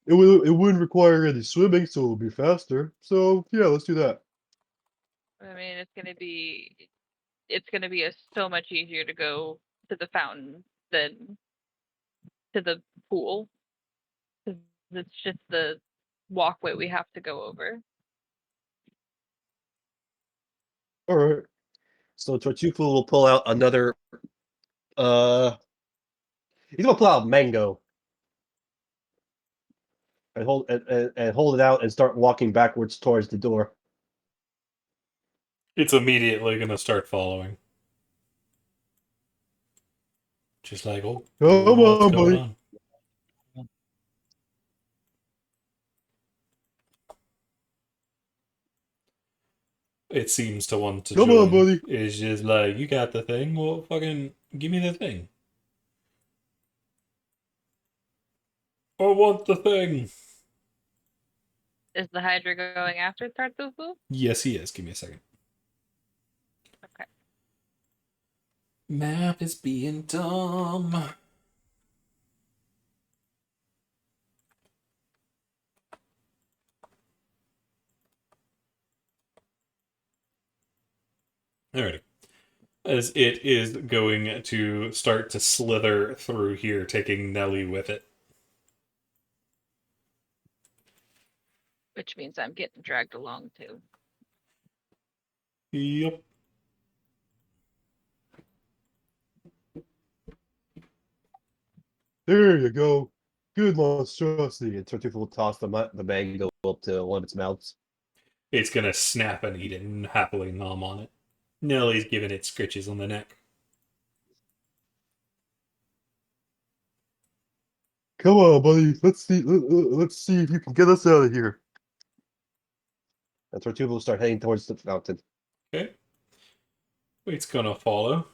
it wouldn't require any swimming, so it'll be faster. So yeah, let's do that. I mean, it's gonna be so much easier to go to the fountain than to the pool. 'Cause it's just the walkway we have to go over. All right. So Tortufa will pull out another. Uh, he's gonna pull out mango and hold it out and start walking backwards towards the door. It's immediately going to start following. Just like, oh, Come what's on, going buddy. on? It seems to want to Come join. on, buddy. It's just like, you got the thing? Well, fucking give me the thing. I want the thing. Is the hydra going after Tartufo? Yes, he is. Give me a second. Okay. Map is being dumb. Alrighty. As it is going to start to slither through here, taking Nelly with it. Which means I'm getting dragged along too. Yep. There you go. Good monstrosity. And Tortufa will toss the mango up to one of its mouths. It's gonna snap and eat it and happily nom on it. Nelly's giving it scritches on the neck. Come on, buddy. Let's see. Let's see if you can get us out of here. And Tortuga will start heading towards the fountain. Okay. It's gonna follow,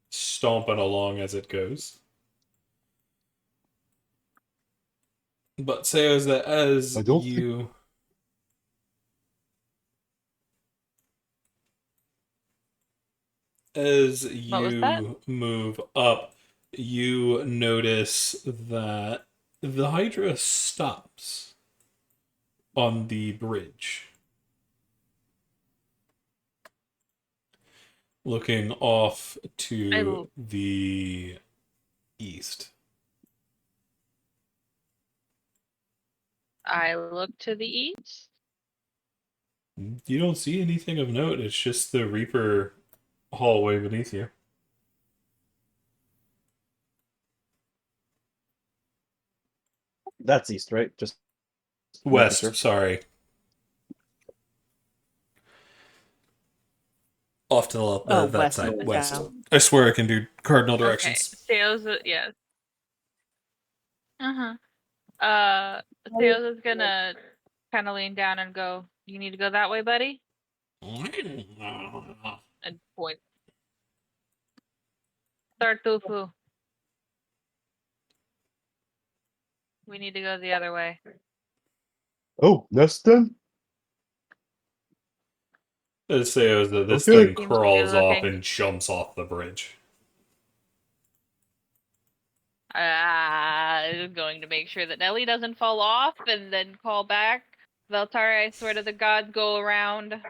stomping along as it goes. But say as that I don't think- as What was that? you move up, you notice that the Hydra stops on the bridge, looking off to the east. I look to the east. You don't see anything of note. It's just the Reaper hallway beneath you. That's east, right? Just making West, sure. sorry. Off to that west side. is West. down. I swear I can do cardinal Okay. directions. Sales, yes. Sales is gonna kind of lean down and go, "You need to go that way, buddy?" And point. Tartufu. We need to go the other way. Oh, that's done. Let's say that this Okay. thing Seems to be crawls off looking. and jumps off the bridge. Is going to make sure that Nelly doesn't fall off and then call back. Veltari, I swear to the gods, go around.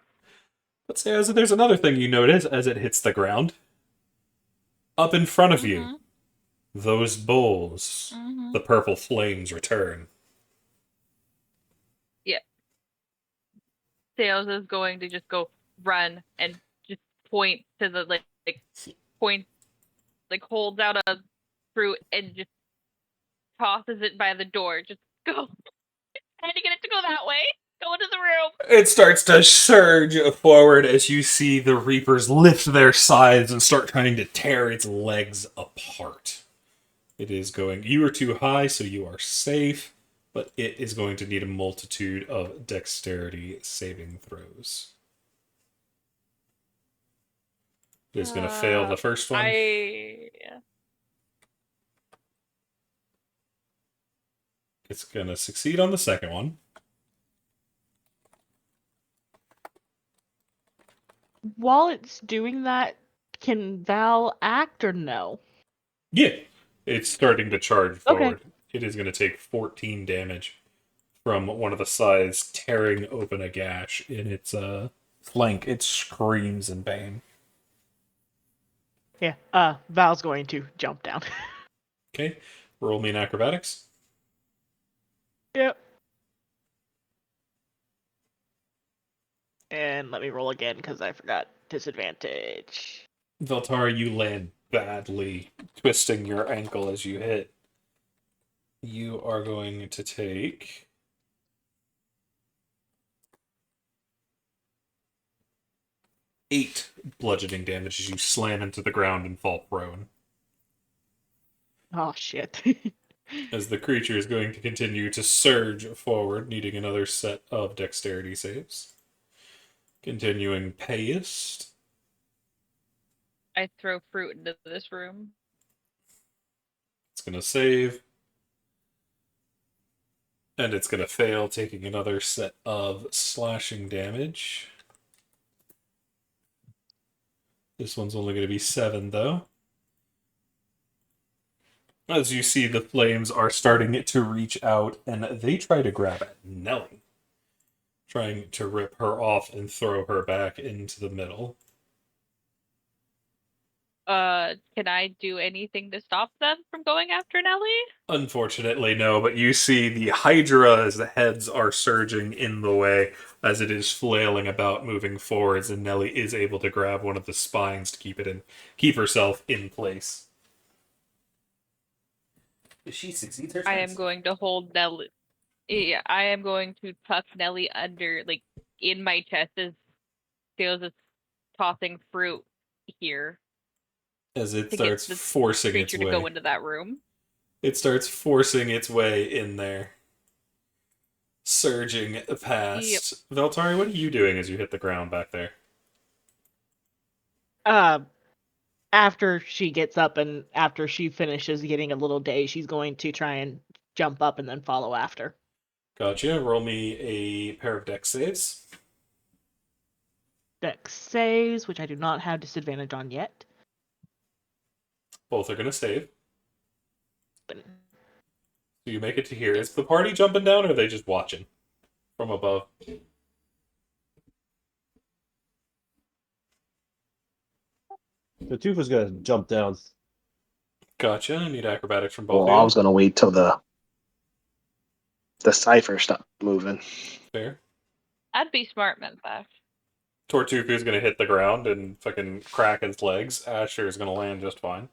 Let's say there's another thing you notice as it hits the ground. Up in front of you, those bowls, the purple flames return. Yeah. Sales is going to just go run and just point to the point, holds out a fruit and just tosses it by the door. Just go. Trying to get it to go that way. Go into the room. It starts to surge forward as you see the Reapers lift their sides and start trying to tear its legs apart. It is going... You are too high, so you are safe, but it is going to need a multitude of dexterity saving throws. It is going to fail the first one. It's going to succeed on the second one. While it's doing that, can Val act or no? Yeah, it's starting to charge forward. Okay. It is going to take 14 damage from one of the sides tearing open a gash in its flank. It screams in pain. Yeah, Val's going to jump down. Okay, roll me an acrobatics. Yep. And let me roll again because I forgot disadvantage. Veltari, you land badly, twisting your ankle as you hit. You are going to take 8 bludgeoning damage as you slam into the ground and fall prone. Oh, shit. As the creature is going to continue to surge forward, needing another set of dexterity saves. Continuing payest. I throw fruit into this room. It's going to save. And it's going to fail, taking another set of slashing damage. This one's only going to be 7, though. As you see, the flames are starting to reach out, and they try to grab at Nelly, trying to rip her off and throw her back into the middle. Can I do anything to stop them from going after Nelly? Unfortunately, no, but you see the Hydra as the heads are surging in the way as it is flailing about, moving forwards, and Nelly is able to grab one of the spines to keep herself in place. If she succeeds her I am going to hold Nelly. Yeah, I am going to tuck Nelly under, in my chest as Sales is tossing fruit here As it to get starts this forcing its creature to go way. into that room. It starts forcing its way in there. Surging past. Veltari, what are you doing as you hit the ground back there? After she gets up and after she finishes getting a little day, she's going to try and jump up and then follow after. Gotcha. Roll me a pair of dex saves. Dex saves, which I do not have disadvantage on yet. Both are going to save. But So you make it to here. Is the party jumping down, or are they just watching from above? The tooth is gonna jump down. Gotcha. I need acrobatics from both Well, I of was you. gonna wait till the cipher stopped moving. Fair. I'd be smart, Memphis. Tortuku's going to hit the ground and fucking crack his legs. Asher is going to land just fine.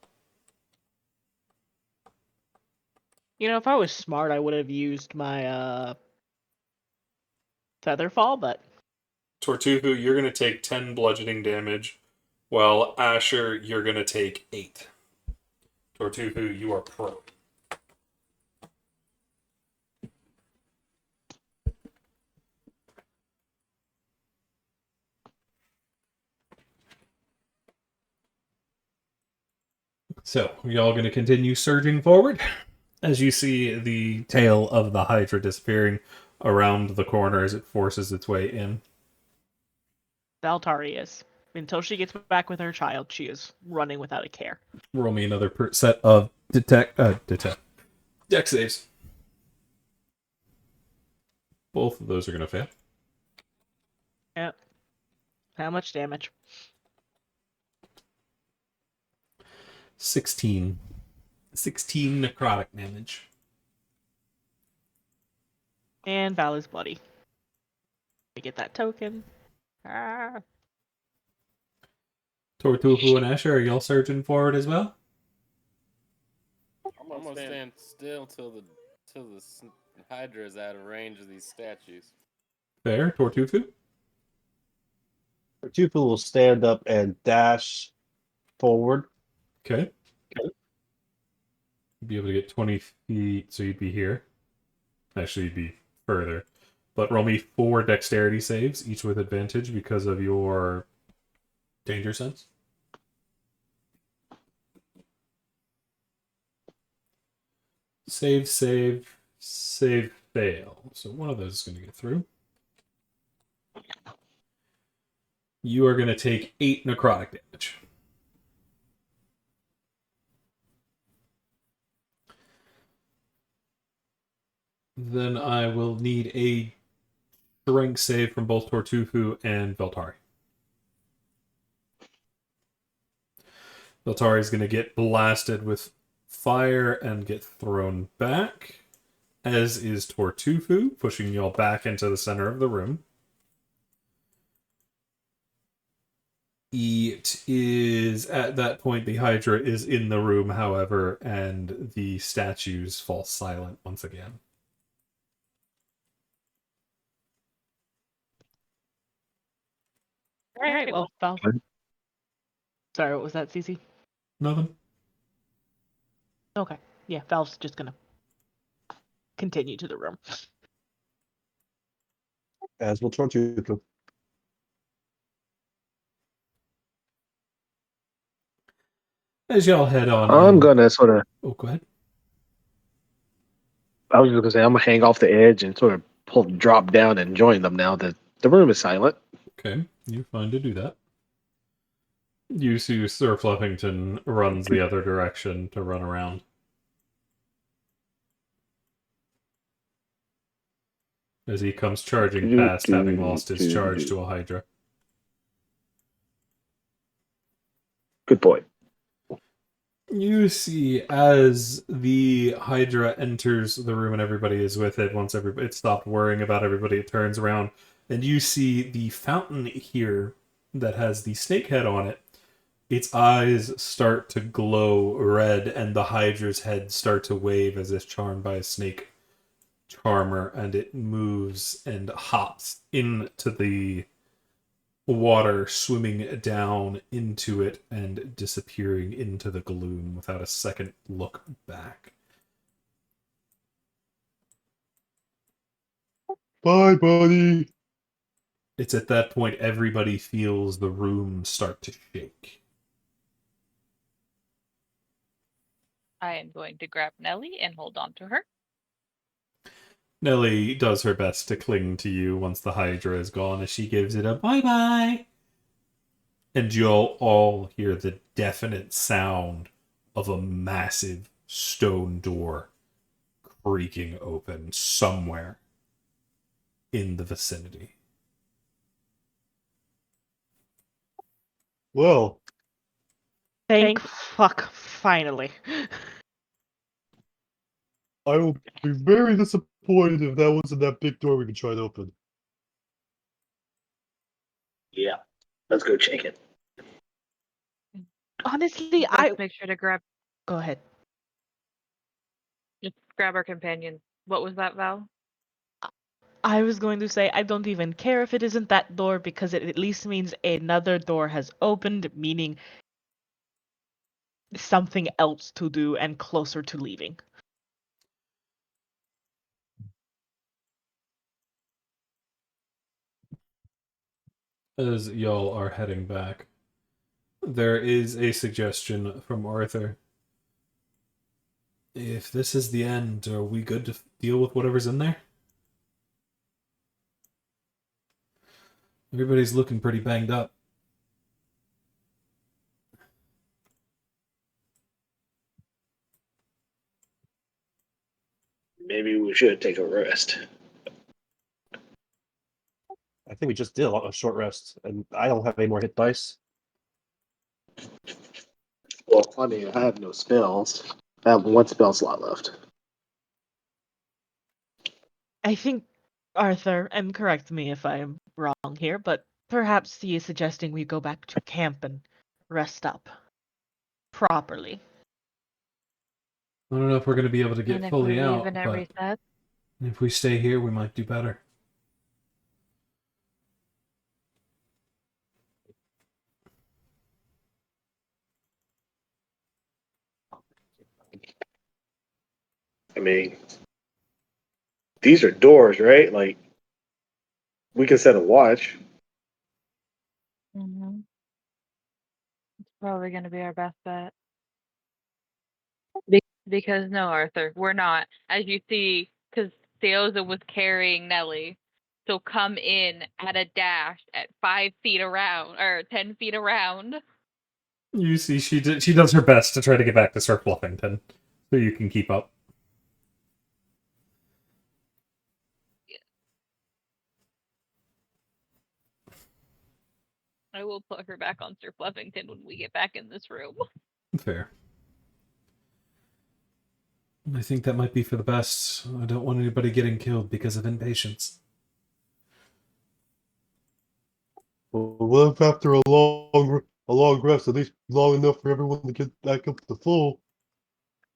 if I was smart, I would have used my feather fall, but Tortuku, you're going to take 10 bludgeoning damage, while Asher, you're going to take 8. Tortuku, you are prone. So, y'all going to continue surging forward as you see the tail of the Hydra disappearing around the corner as it forces its way in. Valtari is. Until she gets back with her child, she is running without a care. Roll me another set of dex saves. Both of those are going to fail. Yep. How much damage? 16. 16 necrotic damage. And Val is bloody. We get that token. Tortuku and Asher, are y'all surging forward as well? I'm gonna stand still till the Hydra is out of range of these statues. Fair, Tortuku. The tooth will stand up and dash forward. Okay. You'd be able to get 20 feet, so you'd be here. Actually, you'd be further. But roll me 4 dexterity saves, each with advantage because of your danger sense. Save, fail. So one of those is going to get through. You are going to take 8 necrotic damage. Then I will need a strength save from both Tortufu and Veltari. Veltari is going to get blasted with fire and get thrown back, as is Tortufu, pushing y'all back into the center of the room. It is at that point the Hydra is in the room, however, and the statues fall silent once again. All right, well, Val. Sorry, what was that, Cece? Nothing. Okay. Yeah, Val's just gonna continue to the room. As will Tortuga. As y'all head on I'm in... gonna sort of. Oh, go ahead. I was just gonna say I'm gonna hang off the edge and sort of drop down and join them now that the room is silent. Okay, you're fine to do that. You see Sir Fluffington runs the other direction to run around. As he comes charging past, having lost his charge to a Hydra. Good boy. You see, as the Hydra enters the room and everybody is with it, once it stopped worrying about everybody, it turns around, and you see the fountain here that has the snake head on it. Its eyes start to glow red, and the Hydra's head start to wave as if charmed by a snake charmer, and it moves and hops into the water, swimming down into it and disappearing into the gloom without a second look back. Bye, buddy. It's at that point everybody feels the room start to shake. I am going to grab Nellie and hold on to her. Nellie does her best to cling to you once the Hydra is gone as she gives it a bye-bye. And you'll all hear the definite sound of a massive stone door creaking open somewhere in the vicinity. Well, Thank fuck, finally. I will be very disappointed if that wasn't that big door we can try to open. Yeah. Let's go check it. Honestly, Let's make sure to Go ahead. just grab our companion. What was that, Val? I was going to say I don't even care if it isn't that door because it at least means another door has opened, meaning something else to do and closer to leaving. As y'all are heading back, there is a suggestion from Arthur. If this is the end, are we good to deal with whatever's in there? Everybody's looking pretty banged up. Maybe we should take a rest. I think we just did a short rest, and I don't have any more hit dice. Well, I mean, I have no spells. I have one spell slot left. I think, Arthur, and correct me if I am wrong here, but perhaps he is suggesting we go back to camp and rest up properly. I don't know if we're going to be able to And get if fully we leave out, and it but resets? if we stay here, we might do better. I mean, these are doors, right? Like, we can set a watch. Mm-hmm. It's probably going to be our best bet. Because no, Arthur, we're not. As you see, because Theoza was carrying Nellie. So come in at a dash at 5 feet around, or 10 feet around. You see, she does her best to try to get back to Sir Fluffington, so you can keep up. I will put her back on Sir Fluffington when we get back in this room. Fair. I think that might be for the best. I don't want anybody getting killed because of impatience. Well, if after a long rest, at least long enough for everyone to get back up to full,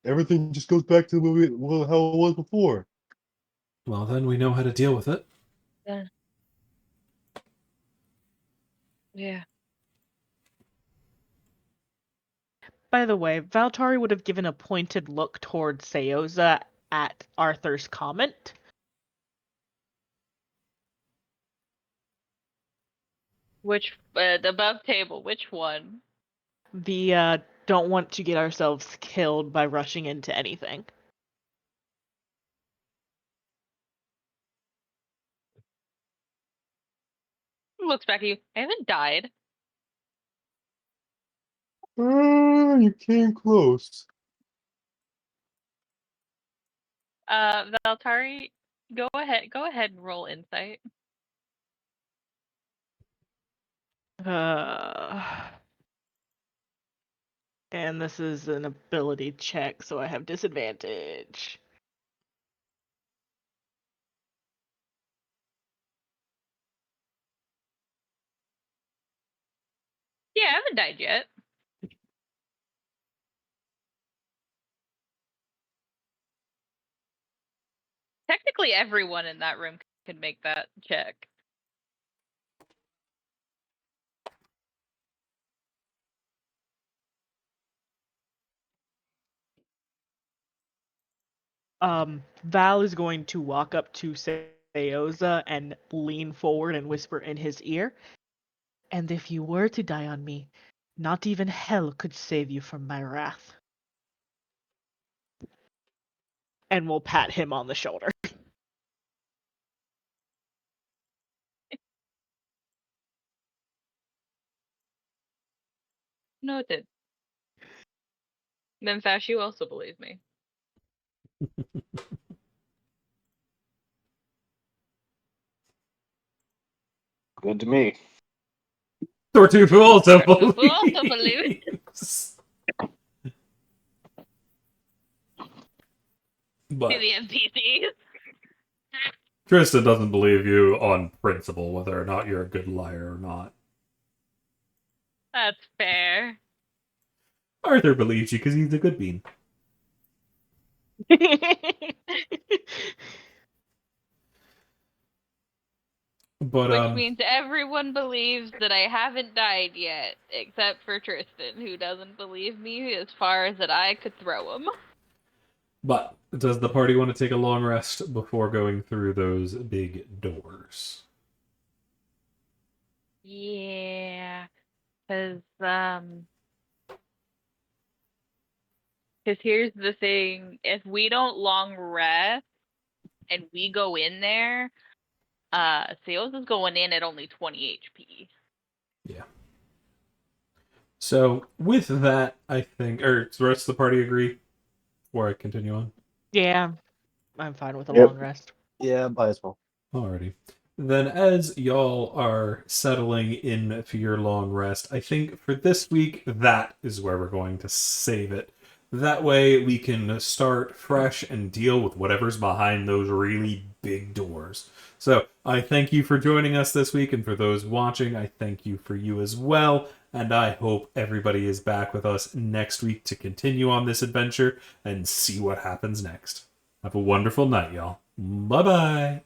everything just goes back to how it was before. Well, then we know how to deal with it. Yeah. By the way, Valtari would have given a pointed look towards Seoza at Arthur's comment. Which, the above table, which one? The don't want to get ourselves killed by rushing into anything. Looks back at you. I haven't died. You came close. Valtari, go ahead and roll insight. And this is an ability check, so I have disadvantage. Yeah, I haven't died yet. Technically, everyone in that room can make that check. Val is going to walk up to Seoza and lean forward and whisper in his ear. And if you were to die on me, not even hell could save you from my wrath. and will pat him on the shoulder. Noted. Then Fash, you also believe me. Good to me. Tortufu also Tortufu also believes. To But the NPCs. Tristan doesn't believe you on principle, whether or not you're a good liar or not. That's fair. Arthur believes you because he's a good bean. But Which means everyone believes that I haven't died yet, except for Tristan, who doesn't believe me as far as that I could throw him. But does the party want to take a long rest before going through those big doors? Yeah, because here's the thing: if we don't long rest and we go in there, Seals is going in at only 20 HP. Yeah. So with that, I think, or does the rest of the party agree? Before I continue on. Yeah, I'm fine with a Yep. long rest. Yeah, might as well. Alrighty. Then, as y'all are settling in for your long rest, I think for this week, that is where we're going to save it. That way, we can start fresh and deal with whatever's behind those really big doors. So, I thank you for joining us this week, and for those watching, I thank you for you as well. And I hope everybody is back with us next week to continue on this adventure and see what happens next. Have a wonderful night, y'all. Bye-bye.